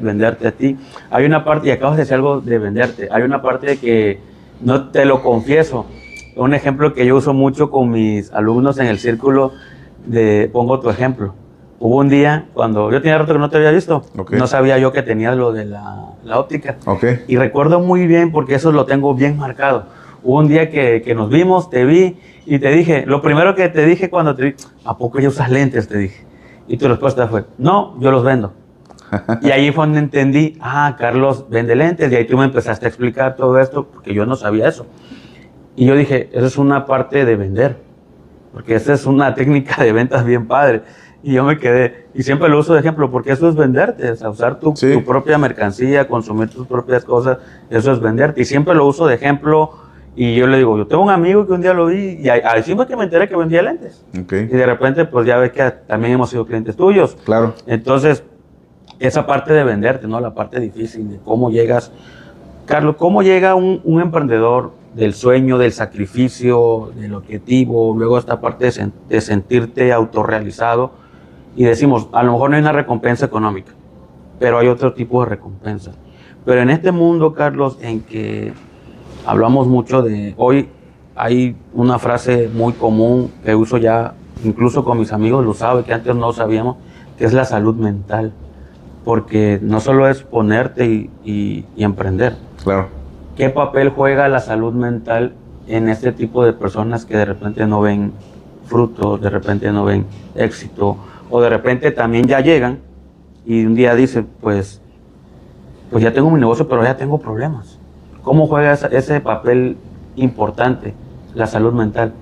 venderte a ti. Hay una parte, y acabas de decir algo de venderte, hay una parte que no te lo confieso. Un ejemplo que yo uso mucho con mis alumnos en el círculo, pongo tu ejemplo. Hubo un día cuando yo tenía rato que no te había visto, no sabía yo que tenías lo de la óptica. Y recuerdo muy bien, porque eso lo tengo bien marcado. Hubo un día que nos vimos, te vi y te dije, lo primero que te dije cuando te vi, ¿a poco ya usas lentes? Te dije. Y tu respuesta fue, no, yo los vendo. Y ahí fue donde entendí, Carlos vende lentes, y ahí tú me empezaste a explicar todo esto, porque yo no sabía eso. Y yo dije, eso es una parte de vender, porque esa es una técnica de ventas bien padre. Y yo me quedé, y siempre lo uso de ejemplo, porque eso es venderte, o sea, usar tu propia mercancía, consumir tus propias cosas, eso es venderte. Y siempre lo uso de ejemplo, y yo le digo, yo tengo un amigo que un día lo vi, y ahí sí fue que me enteré que vendía lentes. Y de repente, pues ya ves que también hemos sido clientes tuyos. Claro. Entonces, esa parte de venderte, ¿no? La parte difícil de cómo llegas. Carlos, ¿cómo llega un emprendedor del sueño, del sacrificio, del objetivo, luego esta parte de sentirte autorrealizado? Y decimos, a lo mejor no hay una recompensa económica, pero hay otro tipo de recompensa. Pero en este mundo, Carlos, en que hablamos mucho hoy hay una frase muy común que uso ya, incluso con mis amigos lo saben, que antes no sabíamos, que es la salud mental. Porque no solo es ponerte y emprender. Claro. ¿Qué papel juega la salud mental en este tipo de personas que de repente no ven frutos, de repente no ven éxito, o de repente también ya llegan y un día dicen, pues ya tengo mi negocio, pero ya tengo problemas? ¿Cómo juega ese papel importante, la salud mental?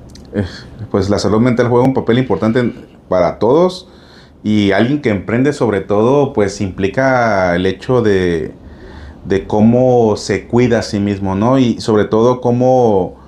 Pues la salud mental juega un papel importante para todos, y alguien que emprende sobre todo, pues implica el hecho de cómo se cuida a sí mismo, ¿no? Y sobre todo cómo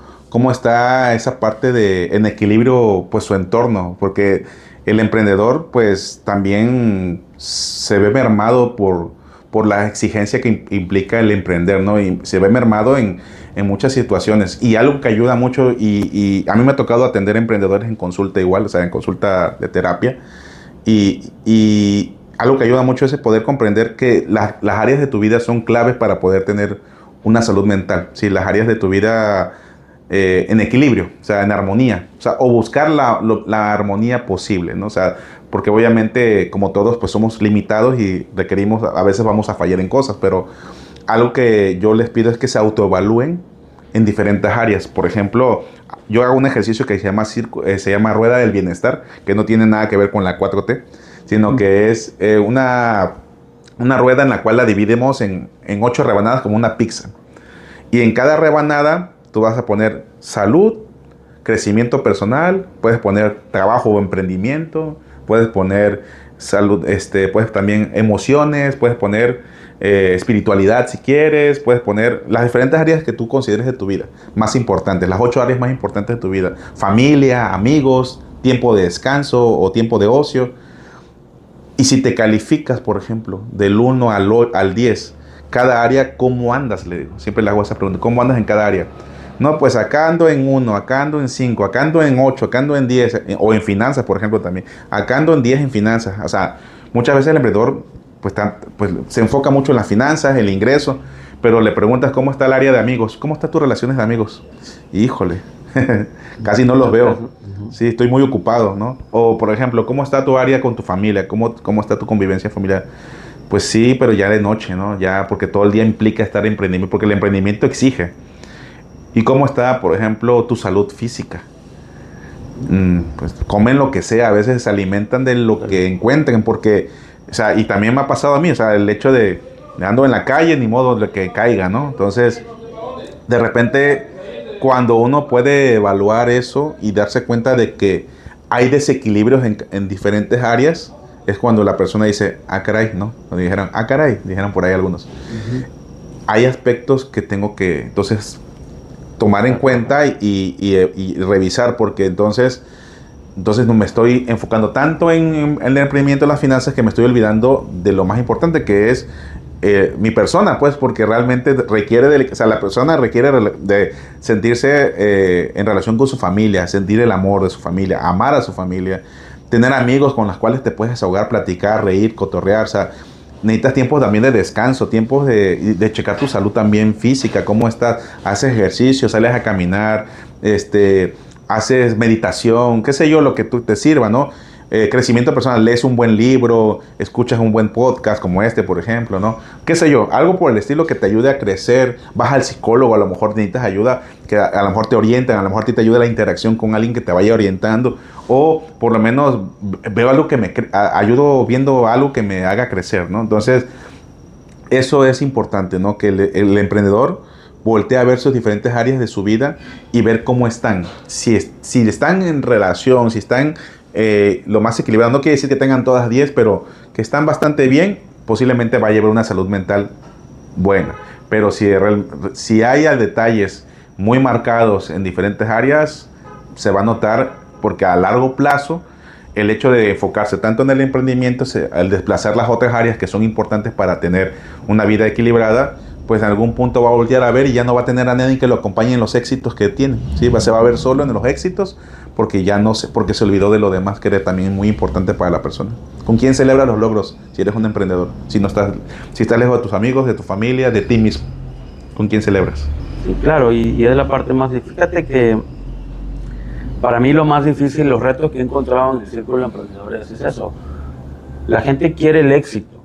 está esa parte en equilibrio, pues su entorno, porque el emprendedor pues también se ve mermado por la exigencia que implica el emprender, ¿no? Y se ve mermado en muchas situaciones. Y algo que ayuda mucho, y a mí me ha tocado atender emprendedores en consulta igual, o sea, en consulta de terapia, y algo que ayuda mucho es poder comprender que las áreas de tu vida son claves para poder tener una salud mental. ¿Sí? Las áreas de tu vida en equilibrio, o sea, en armonía, o sea, o buscar la armonía posible, ¿no? O sea, porque obviamente, como todos, pues somos limitados y requerimos, a veces vamos a fallar en cosas, pero algo que yo les pido es que se autoevalúen en diferentes áreas. Por ejemplo, yo hago un ejercicio que se llama rueda del bienestar, que no tiene nada que ver con la 4T, sino que es una rueda en la cual la dividimos en 8 rebanadas como una pizza. Y en cada rebanada tú vas a poner salud, crecimiento personal, puedes poner trabajo o emprendimiento, puedes poner salud, puedes también emociones, puedes poner espiritualidad si quieres, puedes poner las diferentes áreas que tú consideres de tu vida más importantes, las 8 áreas más importantes de tu vida: familia, amigos, tiempo de descanso o tiempo de ocio. Y si te calificas, por ejemplo, del 1 al 10, cada área, ¿cómo andas? Le digo, siempre le hago esa pregunta: ¿cómo andas en cada área? No, pues acá ando en 1, acá ando en 5, acá ando en 8, acá ando en 10, o en finanzas, por ejemplo, también. Acá ando en 10 en finanzas. O sea, muchas veces el emprendedor pues se enfoca mucho en las finanzas, el ingreso, pero le preguntas cómo está el área de amigos, cómo están tus relaciones de amigos. Híjole, casi no los veo. Sí, estoy muy ocupado, ¿no? O, por ejemplo, ¿cómo está tu área con tu familia? ¿Cómo está tu convivencia familiar? Pues sí, pero ya de noche, ¿no? Ya, porque todo el día implica estar en emprendimiento, porque el emprendimiento exige. ¿Y cómo está, por ejemplo, tu salud física? Pues comen lo que sea, a veces se alimentan de lo que encuentren, porque, o sea, y también me ha pasado a mí, o sea, el hecho de ando en la calle, ni modo de que caiga, ¿no? Entonces, de repente, cuando uno puede evaluar eso y darse cuenta de que hay desequilibrios en diferentes áreas, es cuando la persona dice, ah, caray, ¿no? O dijeron, ah, caray, dijeron por ahí algunos. Hay aspectos que tengo que, entonces, tomar en cuenta y revisar, porque entonces no me estoy enfocando tanto en el emprendimiento de las finanzas que me estoy olvidando de lo más importante, que es mi persona, pues, porque realmente requiere o sea, la persona requiere de sentirse en relación con su familia, sentir el amor de su familia, amar a su familia, tener amigos con los cuales te puedes desahogar, platicar, reír, cotorrear. O sea, necesitas tiempos también de descanso, tiempos de checar tu salud también física, cómo estás, haces ejercicio, sales a caminar, haces meditación, qué sé yo, lo que tú te sirva, ¿no? Crecimiento personal, lees un buen libro, escuchas un buen podcast como este, por ejemplo, ¿no? Qué sé yo, algo por el estilo que te ayude a crecer. Vas al psicólogo, a lo mejor necesitas ayuda, que a lo mejor te orienten, a lo mejor a ti te ayuda la interacción con alguien que te vaya orientando, o por lo menos veo algo que ayudo viendo algo que me haga crecer, ¿no? Entonces, eso es importante, ¿no? Que el emprendedor voltea a ver sus diferentes áreas de su vida y ver cómo están. Si están en relación, si están lo más equilibrado, no quiere decir que tengan todas 10, pero que están bastante bien, posiblemente va a llevar una salud mental buena. Pero si hay detalles muy marcados en diferentes áreas, se va a notar, porque a largo plazo el hecho de enfocarse tanto en el emprendimiento, al desplazar las otras áreas que son importantes para tener una vida equilibrada, pues en algún punto va a voltear a ver y ya no va a tener a nadie que lo acompañe en los éxitos que tiene, ¿sí? Se va a ver solo en los éxitos, porque porque se olvidó de lo demás, que era también muy importante para la persona. ¿Con quién celebras los logros si eres un emprendedor? Si estás lejos de tus amigos, de tu familia, de ti mismo, ¿con quién celebras? Sí, claro, y es la parte más difícil. Fíjate que para mí lo más difícil, los retos que he encontrado en el círculo de emprendedores es eso. La gente quiere el éxito.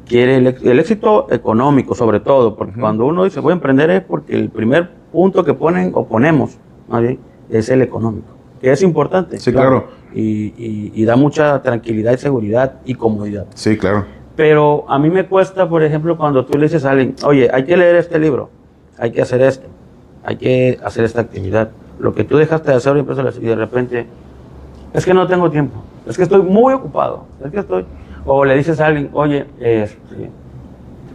Quiere el éxito económico, sobre todo, porque cuando uno dice voy a emprender es porque el primer punto que ponemos, más bien, es el económico, que es importante. Sí, claro. Y da mucha tranquilidad y seguridad y comodidad. Sí, claro. Pero a mí me cuesta, por ejemplo, cuando tú le dices a alguien, oye, hay que leer este libro, hay que hacer esto, hay que hacer esta actividad. Lo que tú dejaste de hacer y de repente, es que no tengo tiempo, es que estoy muy ocupado, O le dices a alguien, oye,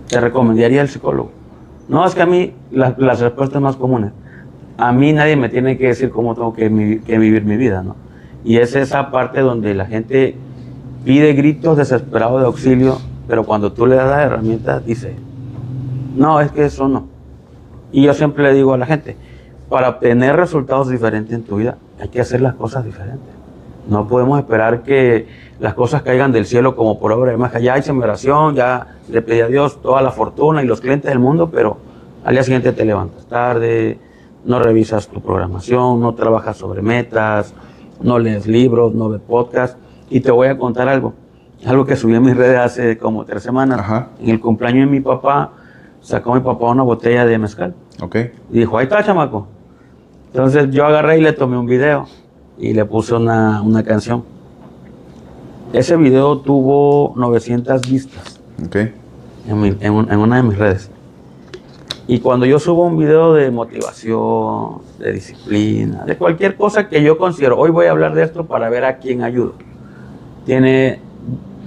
te recomendaría el psicólogo. No, es que a mí, las respuestas más comunes, a mí nadie me tiene que decir cómo tengo que vivir mi vida, ¿no? Y es esa parte donde la gente pide gritos desesperados de auxilio, pero cuando tú le das las herramientas, dice, no, es que eso no. Y yo siempre le digo a la gente, para obtener resultados diferentes en tu vida, hay que hacer las cosas diferentes. No podemos esperar que las cosas caigan del cielo como por obra de magia. Ya hice mi oración, ya le pedí a Dios toda la fortuna y los clientes del mundo, pero al día siguiente te levantas tarde, no revisas tu programación, no trabajas sobre metas, no lees libros, no ves podcast. Y te voy a contar algo que subí en mis redes hace como 3 semanas. Ajá. En el cumpleaños de mi papá, sacó mi papá una botella de mezcal. Ok. Y dijo, ahí está, chamaco. Entonces yo agarré y le tomé un video y le puse una canción. Ese video tuvo 900 vistas Okay. en una de mis redes. Y cuando yo subo un video de motivación, de disciplina, de cualquier cosa que yo considero, hoy voy a hablar de esto para ver a quién ayudo, tiene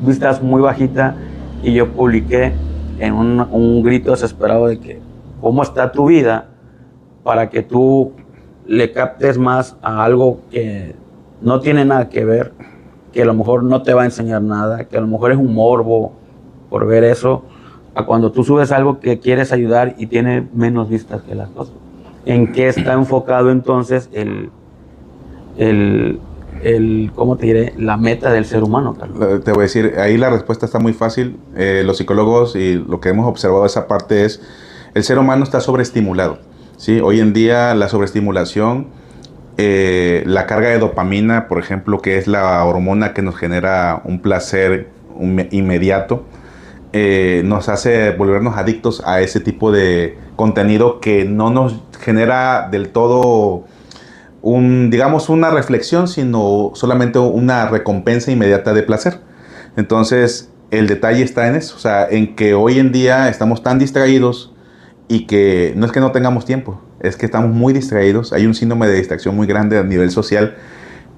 vistas muy bajitas y yo publiqué en un grito desesperado de que cómo está tu vida para que tú le captes más a algo que no tiene nada que ver, que a lo mejor no te va a enseñar nada, que a lo mejor es un morbo por ver eso, a cuando tú subes algo que quieres ayudar y tiene menos vistas que las cosas. ¿En qué está enfocado entonces ¿cómo te diré? La meta del ser humano, Carlos? Te voy a decir, ahí la respuesta está muy fácil. Los psicólogos y lo que hemos observado de esa parte es, el ser humano está sobreestimulado, ¿sí? Hoy en día la sobreestimulación, la carga de dopamina, por ejemplo, que es la hormona que nos genera un placer inmediato, nos hace volvernos adictos a ese tipo de contenido que no nos genera del todo digamos, una reflexión, sino solamente una recompensa inmediata de placer. Entonces, el detalle está en eso, o sea, en que hoy en día estamos tan distraídos y que no es que no tengamos tiempo, es que estamos muy distraídos. Hay un síndrome de distracción muy grande a nivel social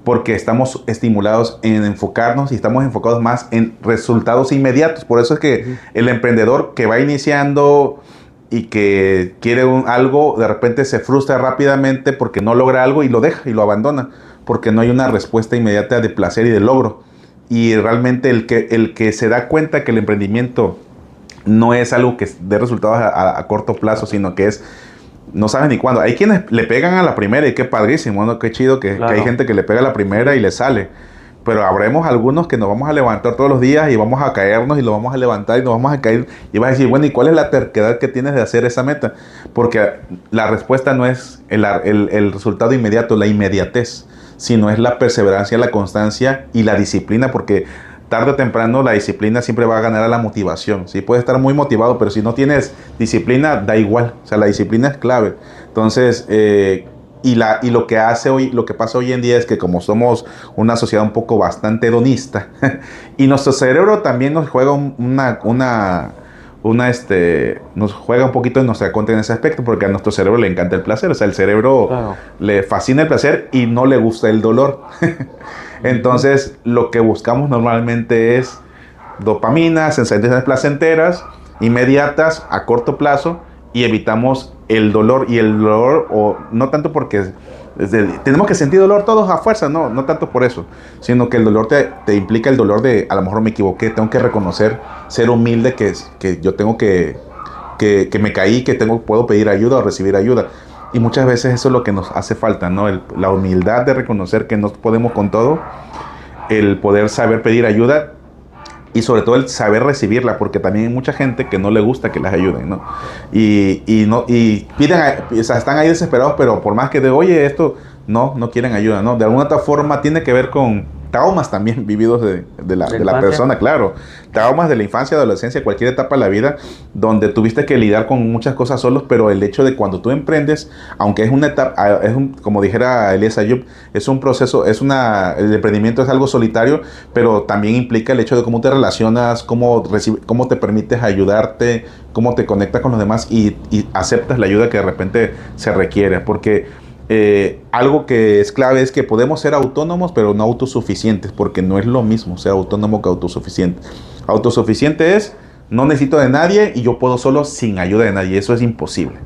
porque estamos estimulados en enfocarnos y estamos enfocados más en resultados inmediatos. Por eso es que el emprendedor que va iniciando y que quiere algo, de repente se frustra rápidamente porque no logra algo y lo deja y lo abandona, porque no hay una respuesta inmediata de placer y de logro. Y realmente el que se da cuenta que el emprendimiento no es algo que dé resultados a corto plazo, sino que no saben ni cuándo. Hay quienes le pegan a la primera y qué padrísimo, ¿no? Qué chido que hay gente que le pega a la primera y le sale. Pero habremos algunos que nos vamos a levantar todos los días y vamos a caernos y lo vamos a levantar y nos vamos a caer. Y vas a decir, bueno, ¿y cuál es la terquedad que tienes de hacer esa meta? Porque la respuesta no es el resultado inmediato, la inmediatez, sino es la perseverancia, la constancia y la disciplina, porque tarde o temprano la disciplina siempre va a ganar a la motivación. ¿Sí? Puedes estar muy motivado, pero si no tienes disciplina, da igual. O sea, la disciplina es clave. Entonces, y lo que pasa hoy en día es que como somos una sociedad un poco bastante hedonista, y nuestro cerebro también nos juega nos juega un poquito en nuestra contra en ese aspecto, porque a nuestro cerebro le encanta el placer. O sea, el cerebro le fascina el placer y no le gusta el dolor. Entonces, lo que buscamos normalmente es dopamina, sensaciones placenteras, inmediatas, a corto plazo, y evitamos el dolor. Y el dolor, o no tanto porque tenemos que sentir dolor todos a fuerza, no tanto por eso, sino que el dolor te implica el dolor de, a lo mejor me equivoqué, tengo que reconocer, ser humilde, que yo tengo que me caí, que puedo pedir ayuda o recibir ayuda. Y muchas veces eso es lo que nos hace falta, ¿no? La humildad de reconocer que no podemos con todo, el poder saber pedir ayuda y sobre todo el saber recibirla, porque también hay mucha gente que no le gusta que las ayuden, ¿no? Y piden, o sea, están ahí desesperados, pero por más que oye, esto, no quieren ayuda, ¿no? De alguna otra forma tiene que ver con traumas también vividos de la persona, claro. Traumas de la infancia, adolescencia, cualquier etapa de la vida, donde tuviste que lidiar con muchas cosas solos, pero el hecho de cuando tú emprendes, aunque es una etapa, como dijera Elías Ayub, es un proceso, el emprendimiento es algo solitario, pero también implica el hecho de cómo te relacionas, cómo te permites ayudarte, cómo te conectas con los demás y aceptas la ayuda que de repente se requiere, porque algo que es clave es que podemos ser autónomos pero no autosuficientes, porque no es lo mismo ser autónomo que autosuficiente. Autosuficiente es no necesito de nadie y yo puedo solo sin ayuda de nadie, eso es imposible,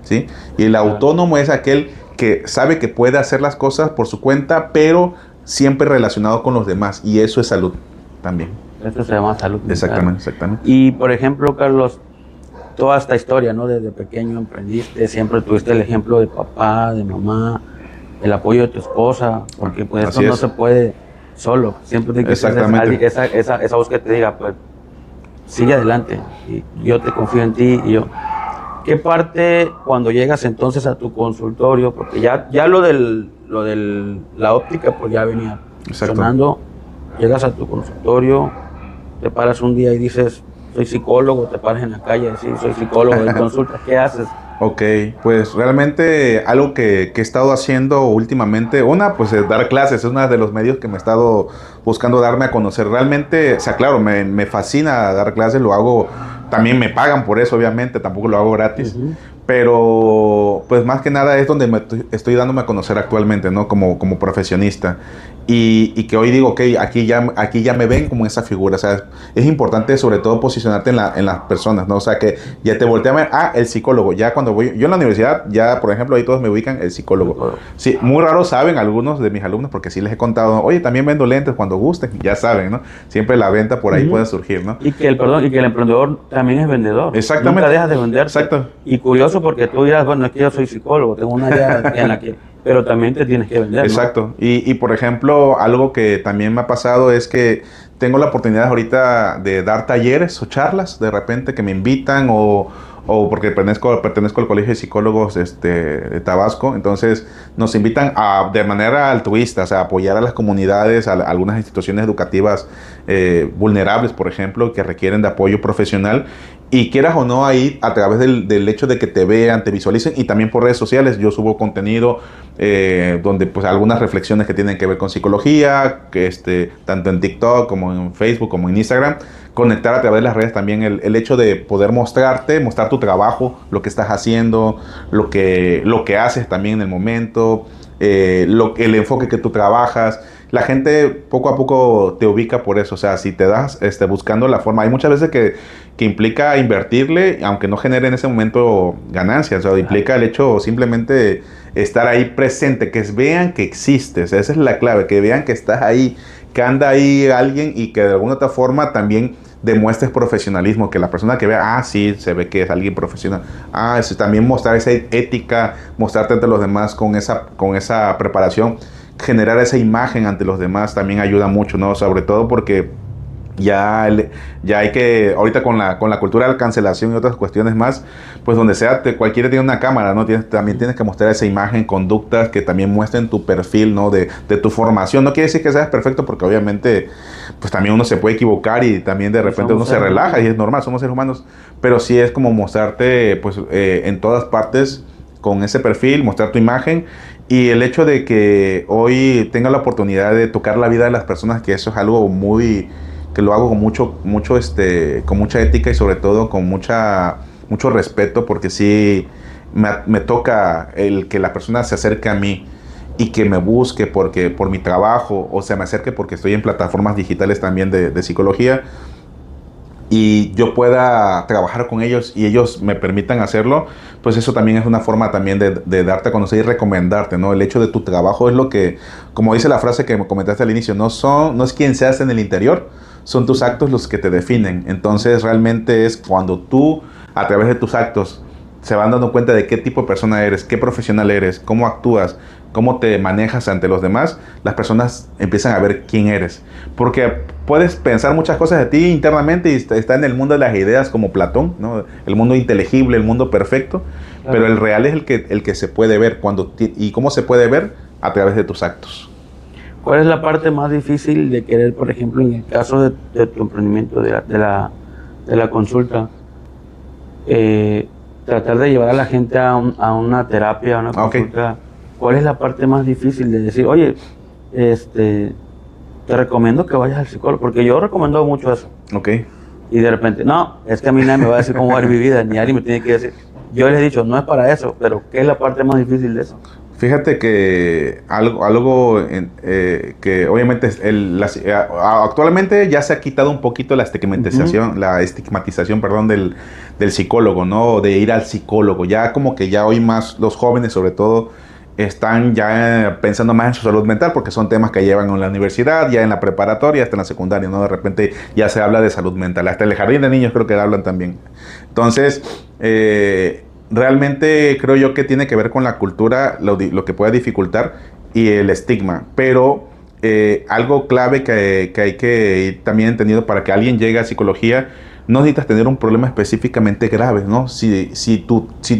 ¿sí? Y el autónomo es aquel que sabe que puede hacer las cosas por su cuenta, pero siempre relacionado con los demás, y eso es salud también. Eso se llama salud mental. Exactamente. Y por ejemplo, Carlos, toda esta historia, ¿no? Desde pequeño emprendiste, siempre tuviste el ejemplo de papá, de mamá, el apoyo de tu esposa, porque pues esto no se puede solo. Siempre tiene que ser esa voz que te diga, pues, sigue adelante, y yo te confío en ti. Y yo, ¿qué parte cuando llegas entonces a tu consultorio? Porque ya lo de la óptica, pues ya venía funcionando. Llegas a tu consultorio, te paras un día y dices, soy psicólogo, te paras en la calle y decís, soy psicólogo, de consulta, ¿qué haces? Ok, pues realmente algo que he estado haciendo últimamente, pues es dar clases, es uno de los medios que me he estado buscando darme a conocer. Realmente, o sea, claro, me fascina dar clases, lo hago, también me pagan por eso, obviamente, tampoco lo hago gratis, Ujú. pero pues más que nada es donde estoy dándome a conocer actualmente, ¿no? Como profesionista. Y que hoy digo, ok, aquí ya me ven como esa figura, o sea, es importante sobre todo posicionarte en las personas, ¿no? O sea, que ya te voltean a ver, el psicólogo, ya cuando voy, yo en la universidad, ya por ejemplo, ahí todos me ubican el psicólogo. Sí, muy raro saben algunos de mis alumnos, porque sí les he contado, oye, también vendo lentes cuando gusten, ya saben, ¿no? Siempre la venta por ahí puede Ujú. surgir, ¿no? Y que el emprendedor también es vendedor. Nunca Exactamente, dejas de venderte. exacto. Y curioso porque tú dirás, bueno, es que yo soy psicólogo, tengo un área en la que, pero también te tienes que vender, ¿no? Exacto. Y por ejemplo, algo que también me ha pasado es que tengo la oportunidad ahorita de dar talleres o charlas de repente que me invitan o porque pertenezco al Colegio de Psicólogos de Tabasco, entonces nos invitan de manera altruista, o sea, apoyar a las comunidades, a algunas instituciones educativas vulnerables, por ejemplo, que requieren de apoyo profesional. Y quieras o no, ahí a través del hecho de que te vean, te visualicen y también por redes sociales, yo subo contenido donde pues algunas reflexiones que tienen que ver con psicología, tanto en TikTok como en Facebook como en Instagram, conectar a través de las redes también el hecho de poder mostrar tu trabajo, lo que estás haciendo, lo que haces también en el momento, el enfoque que tú trabajas. La gente poco a poco te ubica por eso, o sea, si te das buscando la forma, hay muchas veces que implica invertirle, aunque no genere en ese momento ganancias, o sea, implica el hecho simplemente estar ahí presente, que vean que existes, esa es la clave, que vean que estás ahí, que anda ahí alguien y que de alguna otra forma también demuestres profesionalismo, que la persona que vea, sí, se ve que es alguien profesional, eso, también mostrar esa ética, mostrarte ante los demás con esa preparación, generar esa imagen ante los demás también ayuda mucho, ¿no? Sobre todo porque ya hay que, ahorita con la cultura de la cancelación y otras cuestiones más, pues donde sea, cualquiera tiene una cámara, ¿no? También tienes que mostrar esa imagen, conductas que también muestren tu perfil, ¿no? De tu formación. No quiere decir que seas perfecto porque obviamente, pues también uno se puede equivocar y también de Y repente uno somos se seres relaja y humanos. es normal, somos seres humanos, pero sí es como mostrarte, pues, en todas partes con ese perfil, mostrar tu imagen. Y el hecho de que hoy tenga la oportunidad de tocar la vida de las personas, que eso es algo que lo hago con con mucha ética y sobre todo con mucho respeto, porque sí me toca el que la persona se acerque a mí y que me busque por mi trabajo, o se me acerque porque estoy en plataformas digitales también de psicología y yo pueda trabajar con ellos y ellos me permitan hacerlo, pues eso también es una forma también de darte a conocer y recomendarte, ¿no? El hecho de tu trabajo es lo que, como dice la frase que me comentaste al inicio, no es quien seas en el interior, son tus actos los que te definen. Entonces realmente es cuando tú, a través de tus actos, se van dando cuenta de qué tipo de persona eres, qué profesional eres, cómo actúas, cómo te manejas ante los demás, las personas empiezan a ver quién eres. Porque puedes pensar muchas cosas de ti internamente y está en el mundo de las ideas como Platón, ¿no? El mundo inteligible, el mundo perfecto, pero Claro. el real es el que se puede ver. ¿Y cómo se puede ver? A través de tus actos. ¿Cuál es la parte más difícil de querer, por ejemplo, en el caso de tu emprendimiento, de la consulta, eh, tratar de llevar a la gente a una terapia, a una Ok, consulta? ¿Cuál es la parte más difícil de decir, oye, te recomiendo que vayas al psicólogo? Porque yo recomiendo mucho eso. ok. Y de repente, no, es que a mí nadie me va a decir cómo va a ir mi vida, ni alguien me tiene que decir. Yo les he dicho, no es para eso, pero ¿qué es la parte más difícil de eso? Fíjate que algo que obviamente actualmente ya se ha quitado un poquito Ujú. la estigmatización, perdón, del psicólogo, ¿no? De ir al psicólogo. Ya como que ya hoy más los jóvenes, sobre todo, están ya pensando más en su salud mental porque son temas que llevan en la universidad, ya en la preparatoria, hasta en la secundaria, ¿no? De repente ya se habla de salud mental. Hasta en el jardín de niños creo que hablan también. Entonces, realmente creo yo que tiene que ver con la cultura, lo que pueda dificultar y el estigma. Pero algo clave que hay que ir también entendido para que alguien llegue a psicología, no necesitas tener un problema específicamente grave, ¿no? Si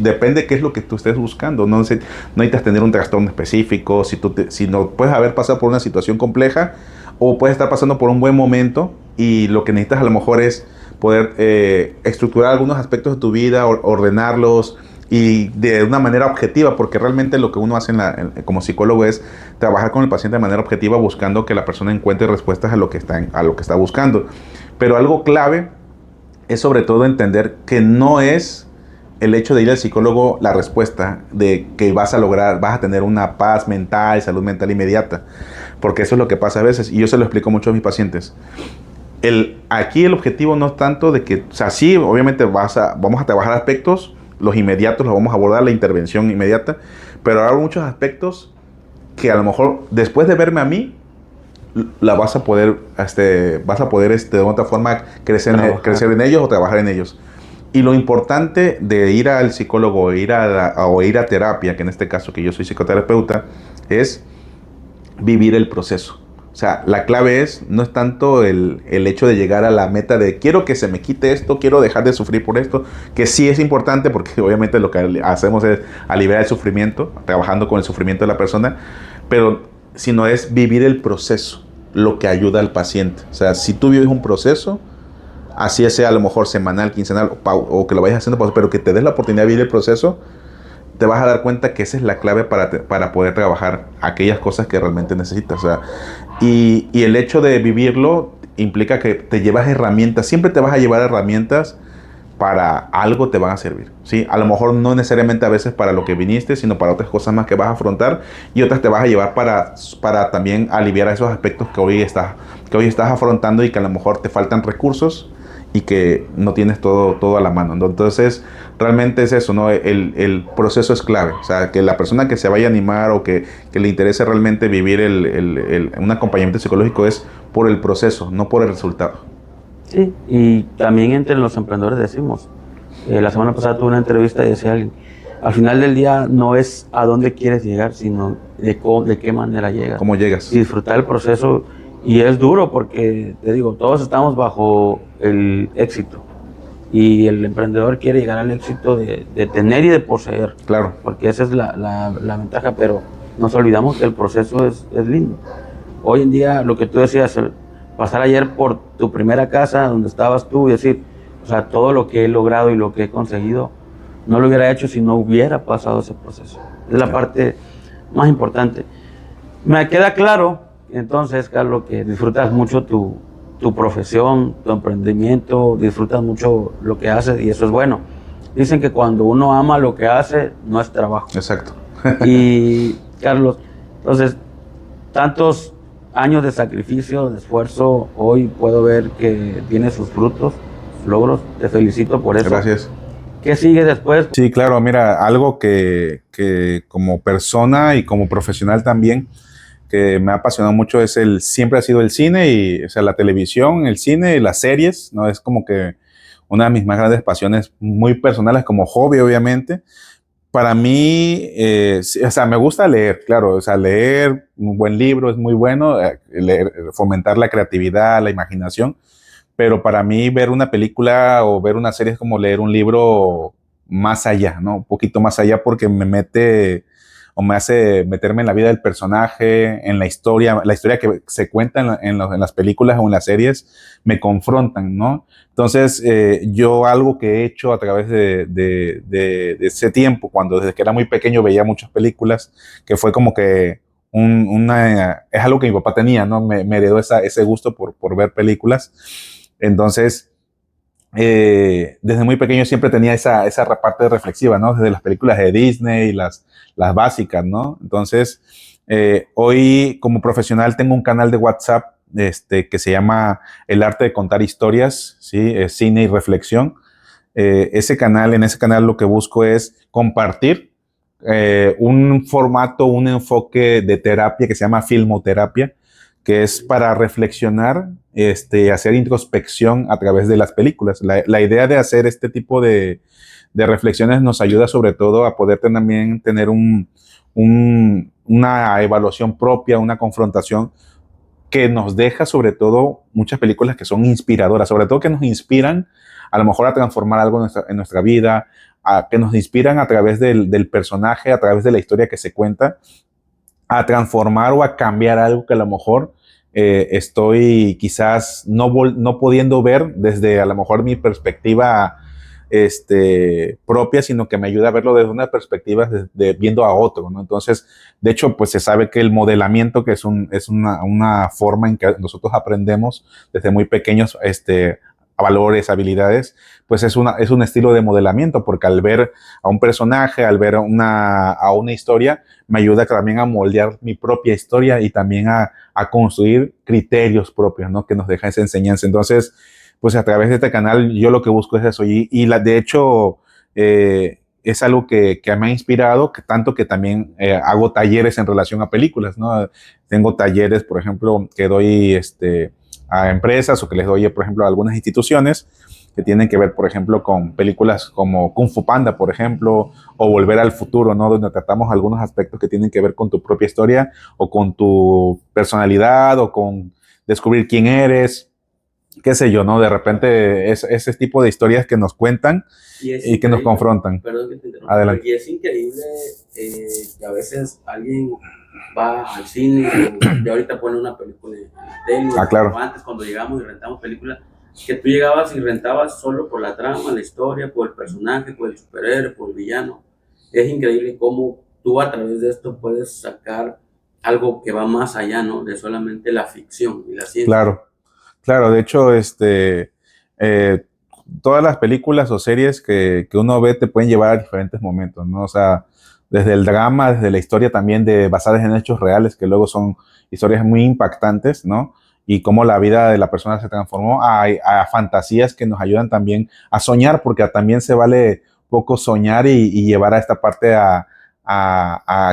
depende qué es lo que tú estés buscando, no necesitas tener un trastorno específico, si no puedes haber pasado por una situación compleja o puedes estar pasando por un buen momento y lo que necesitas a lo mejor es poder estructurar algunos aspectos de tu vida, ordenarlos, y de una manera objetiva, porque realmente lo que uno hace como psicólogo es trabajar con el paciente de manera objetiva, buscando que la persona encuentre respuestas a lo que está buscando. Pero algo clave es sobre todo entender que no es el hecho de ir al psicólogo la respuesta de que vas a tener una paz mental, salud mental inmediata, porque eso es lo que pasa a veces, y yo se lo explico mucho a mis pacientes. Aquí el objetivo no es tanto de que, o sea, sí, obviamente vamos a trabajar aspectos, los inmediatos los vamos a abordar, la intervención inmediata, pero hay muchos aspectos que a lo mejor después de verme a mí, vas a poder de otra forma crecer en ellos o trabajar en ellos. Y lo importante de ir al psicólogo o ir a terapia, que en este caso que yo soy psicoterapeuta, es vivir el proceso. O sea, la clave no es tanto el hecho de llegar a la meta de quiero que se me quite esto, quiero dejar de sufrir por esto, que sí es importante porque obviamente lo que hacemos es aliviar el sufrimiento, trabajando con el sufrimiento de la persona, pero sino es vivir el proceso, lo que ayuda al paciente. O sea, si tú vives un proceso, así sea a lo mejor semanal, quincenal o que lo vayas haciendo, pero que te des la oportunidad de vivir el proceso, te vas a dar cuenta que esa es la clave para poder trabajar aquellas cosas que realmente necesitas. O sea, y el hecho de vivirlo implica que te llevas herramientas, siempre te vas a llevar herramientas para algo te van a servir, ¿sí? A lo mejor no necesariamente a veces para lo que viniste, sino para otras cosas más que vas a afrontar y otras te vas a llevar para también aliviar esos aspectos que hoy estás afrontando y que a lo mejor te faltan recursos y que no tienes todo a la mano. Entonces, realmente es eso, ¿no? El proceso es clave. O sea, que la persona que se vaya a animar o que le interese realmente vivir un acompañamiento psicológico es por el proceso, no por el resultado. Sí, y también entre los emprendedores decimos, la semana pasada tuve una entrevista y decía alguien, al final del día no es a dónde quieres llegar, sino de qué manera llegas. ¿Cómo llegas? Y disfrutar el proceso. Y es duro porque, te digo, todos estamos bajo el éxito. Y el emprendedor quiere llegar al éxito de tener y de poseer. Claro. Porque esa es la ventaja, pero nos olvidamos que el proceso es lindo. Hoy en día, lo que tú decías, pasar ayer por tu primera casa donde estabas tú y decir, o sea, todo lo que he logrado y lo que he conseguido, no lo hubiera hecho si no hubiera pasado ese proceso. Es la parte más importante. Me queda claro, entonces, Carlos, que disfrutas mucho tu profesión, tu emprendimiento, disfrutas mucho lo que haces y eso es bueno. Dicen que cuando uno ama lo que hace, no es trabajo. Exacto. Y, Carlos, entonces, tantos años de sacrificio, de esfuerzo, hoy puedo ver que tiene sus frutos, sus logros. Te felicito por eso. Gracias. ¿Qué sigue después? Sí, claro, mira, algo que como persona y como profesional también, que me ha apasionado mucho siempre ha sido el cine y, o sea, la televisión, el cine y las series, ¿no? Es como que una de mis más grandes pasiones, muy personales como hobby, obviamente. Para mí, sí, o sea, me gusta leer, claro, o sea, leer un buen libro es muy bueno, fomentar la creatividad, la imaginación, pero para mí ver una película o ver una serie es como leer un libro más allá, ¿no? Un poquito más allá porque me mete o me hace meterme en la vida del personaje, en la historia que se cuenta en las películas o en las series, me confrontan, ¿no? Entonces, yo algo que he hecho a través de ese tiempo, desde que era muy pequeño veía muchas películas, que fue como que es algo que mi papá tenía, ¿no? Me heredó ese gusto por ver películas. Entonces, desde muy pequeño siempre tenía esa parte reflexiva, ¿no? Desde las películas de Disney y las básicas, ¿no? Entonces, hoy como profesional tengo un canal de WhatsApp que se llama El Arte de Contar Historias, ¿sí? Cine y Reflexión. En ese canal lo que busco es compartir un formato, un enfoque de terapia que se llama filmoterapia, que es para reflexionar, hacer introspección a través de las películas. La idea de hacer este tipo de reflexiones nos ayuda sobre todo a poder también tener una evaluación propia, una confrontación que nos deja sobre todo muchas películas que son inspiradoras, sobre todo que nos inspiran a lo mejor a transformar algo en nuestra vida, que nos inspiran a través del personaje, a través de la historia que se cuenta, a transformar o a cambiar algo que a lo mejor estoy quizás no pudiendo ver desde a lo mejor mi perspectiva propia, sino que me ayuda a verlo desde una perspectiva de viendo a otro, ¿no? Entonces, de hecho, pues se sabe que el modelamiento, que es una forma en que nosotros aprendemos desde muy pequeños, valores, habilidades, pues es un estilo de modelamiento, porque al ver a un personaje, al ver a una historia, me ayuda también a moldear mi propia historia y también a construir criterios propios, ¿no? Que nos deja esa enseñanza. Entonces, pues a través de este canal yo lo que busco es eso. De hecho, es algo que me ha inspirado, que tanto que también hago talleres en relación a películas, ¿no? Tengo talleres, por ejemplo, que doy a empresas o que les doy, por ejemplo, a algunas instituciones que tienen que ver, por ejemplo, con películas como Kung Fu Panda, por ejemplo, o Volver al Futuro, ¿no? Donde tratamos algunos aspectos que tienen que ver con tu propia historia o con tu personalidad o con descubrir quién eres, qué sé yo, ¿no? De repente es ese tipo de historias que nos cuentan y que nos confrontan. Perdón que te interrumpa. Adelante. Y es increíble que a veces alguien va al cine y ahorita pone una película en la tele. Claro. Antes, cuando llegamos y rentamos películas, que tú llegabas y rentabas solo por la trama, la historia, por el personaje, por el superhéroe, por el villano. Es increíble cómo tú a través de esto puedes sacar algo que va más allá, ¿no? De solamente la ficción y la ciencia. Claro, de hecho, todas las películas o series que uno ve te pueden llevar a diferentes momentos, ¿no? O sea, desde el drama, desde la historia también basadas en hechos reales, que luego son historias muy impactantes, ¿no? Y cómo la vida de la persona se transformó a fantasías que nos ayudan también a soñar, porque también se vale poco soñar y llevar a esta parte a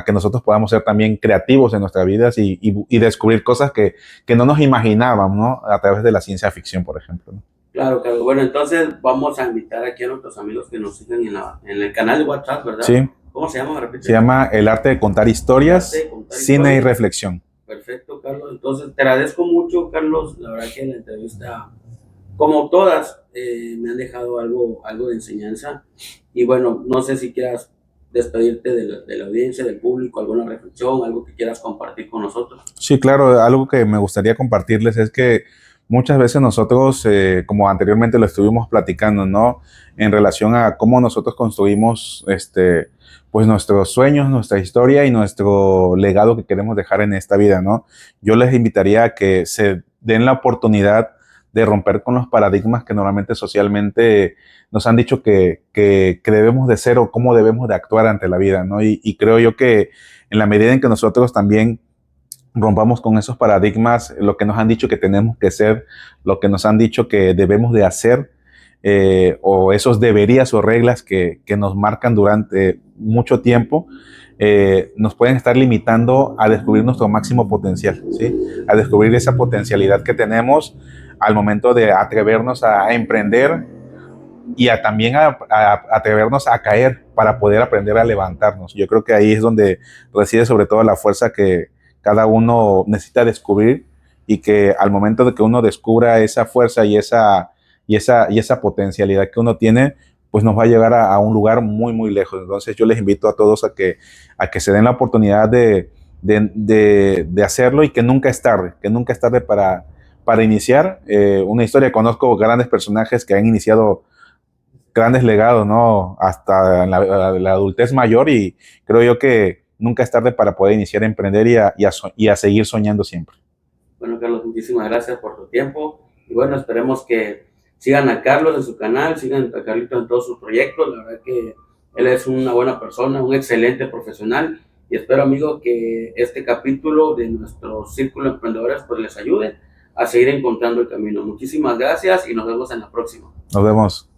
que nosotros podamos ser también creativos en nuestras vidas y descubrir cosas que no nos imaginábamos, ¿no? A través de la ciencia ficción, por ejemplo, ¿no? Claro, Carlos. Bueno, entonces vamos a invitar aquí a nuestros amigos que nos sigan en el canal de WhatsApp, ¿verdad? Sí. ¿Cómo se llama? Repite. Se llama El Arte de Contar Historias, Cine y Reflexión. Perfecto, Carlos. Entonces, te agradezco mucho, Carlos. La verdad que la entrevista, como todas, me han dejado algo de enseñanza. Y bueno, no sé si quieras despedirte de la audiencia, del público, alguna reflexión, algo que quieras compartir con nosotros. Sí, claro. Algo que me gustaría compartirles es que muchas veces nosotros, como anteriormente lo estuvimos platicando, ¿no? En relación a cómo nosotros construimos, pues nuestros sueños, nuestra historia y nuestro legado que queremos dejar en esta vida, ¿no? Yo les invitaría a que se den la oportunidad de romper con los paradigmas que normalmente socialmente nos han dicho que debemos de ser o cómo debemos de actuar ante la vida, ¿no? Y creo yo que en la medida en que nosotros también rompamos con esos paradigmas, lo que nos han dicho que tenemos que ser, lo que nos han dicho que debemos de hacer, o esos deberías o reglas que nos marcan durante mucho tiempo, nos pueden estar limitando a descubrir nuestro máximo potencial, ¿sí? A descubrir esa potencialidad que tenemos al momento de atrevernos a emprender y también a atrevernos a caer para poder aprender a levantarnos. Yo creo que ahí es donde reside sobre todo la fuerza que cada uno necesita descubrir, y que al momento de que uno descubra esa fuerza y esa potencialidad que uno tiene, pues nos va a llevar a un lugar muy, muy lejos. Entonces yo les invito a todos a que se den la oportunidad de hacerlo, y que nunca es tarde para iniciar una historia. Conozco grandes personajes que han iniciado grandes legados, ¿no? Hasta en la adultez mayor, y creo yo que nunca es tarde para poder iniciar a emprender y a seguir soñando siempre. Bueno, Carlos, muchísimas gracias por tu tiempo. Y bueno, esperemos que sigan a Carlos en su canal, sigan a Carlito en todos sus proyectos. La verdad que él es una buena persona, un excelente profesional. Y espero, amigos, que este capítulo de nuestro Círculo de Emprendedores pues les ayude a seguir encontrando el camino. Muchísimas gracias y nos vemos en la próxima. Nos vemos.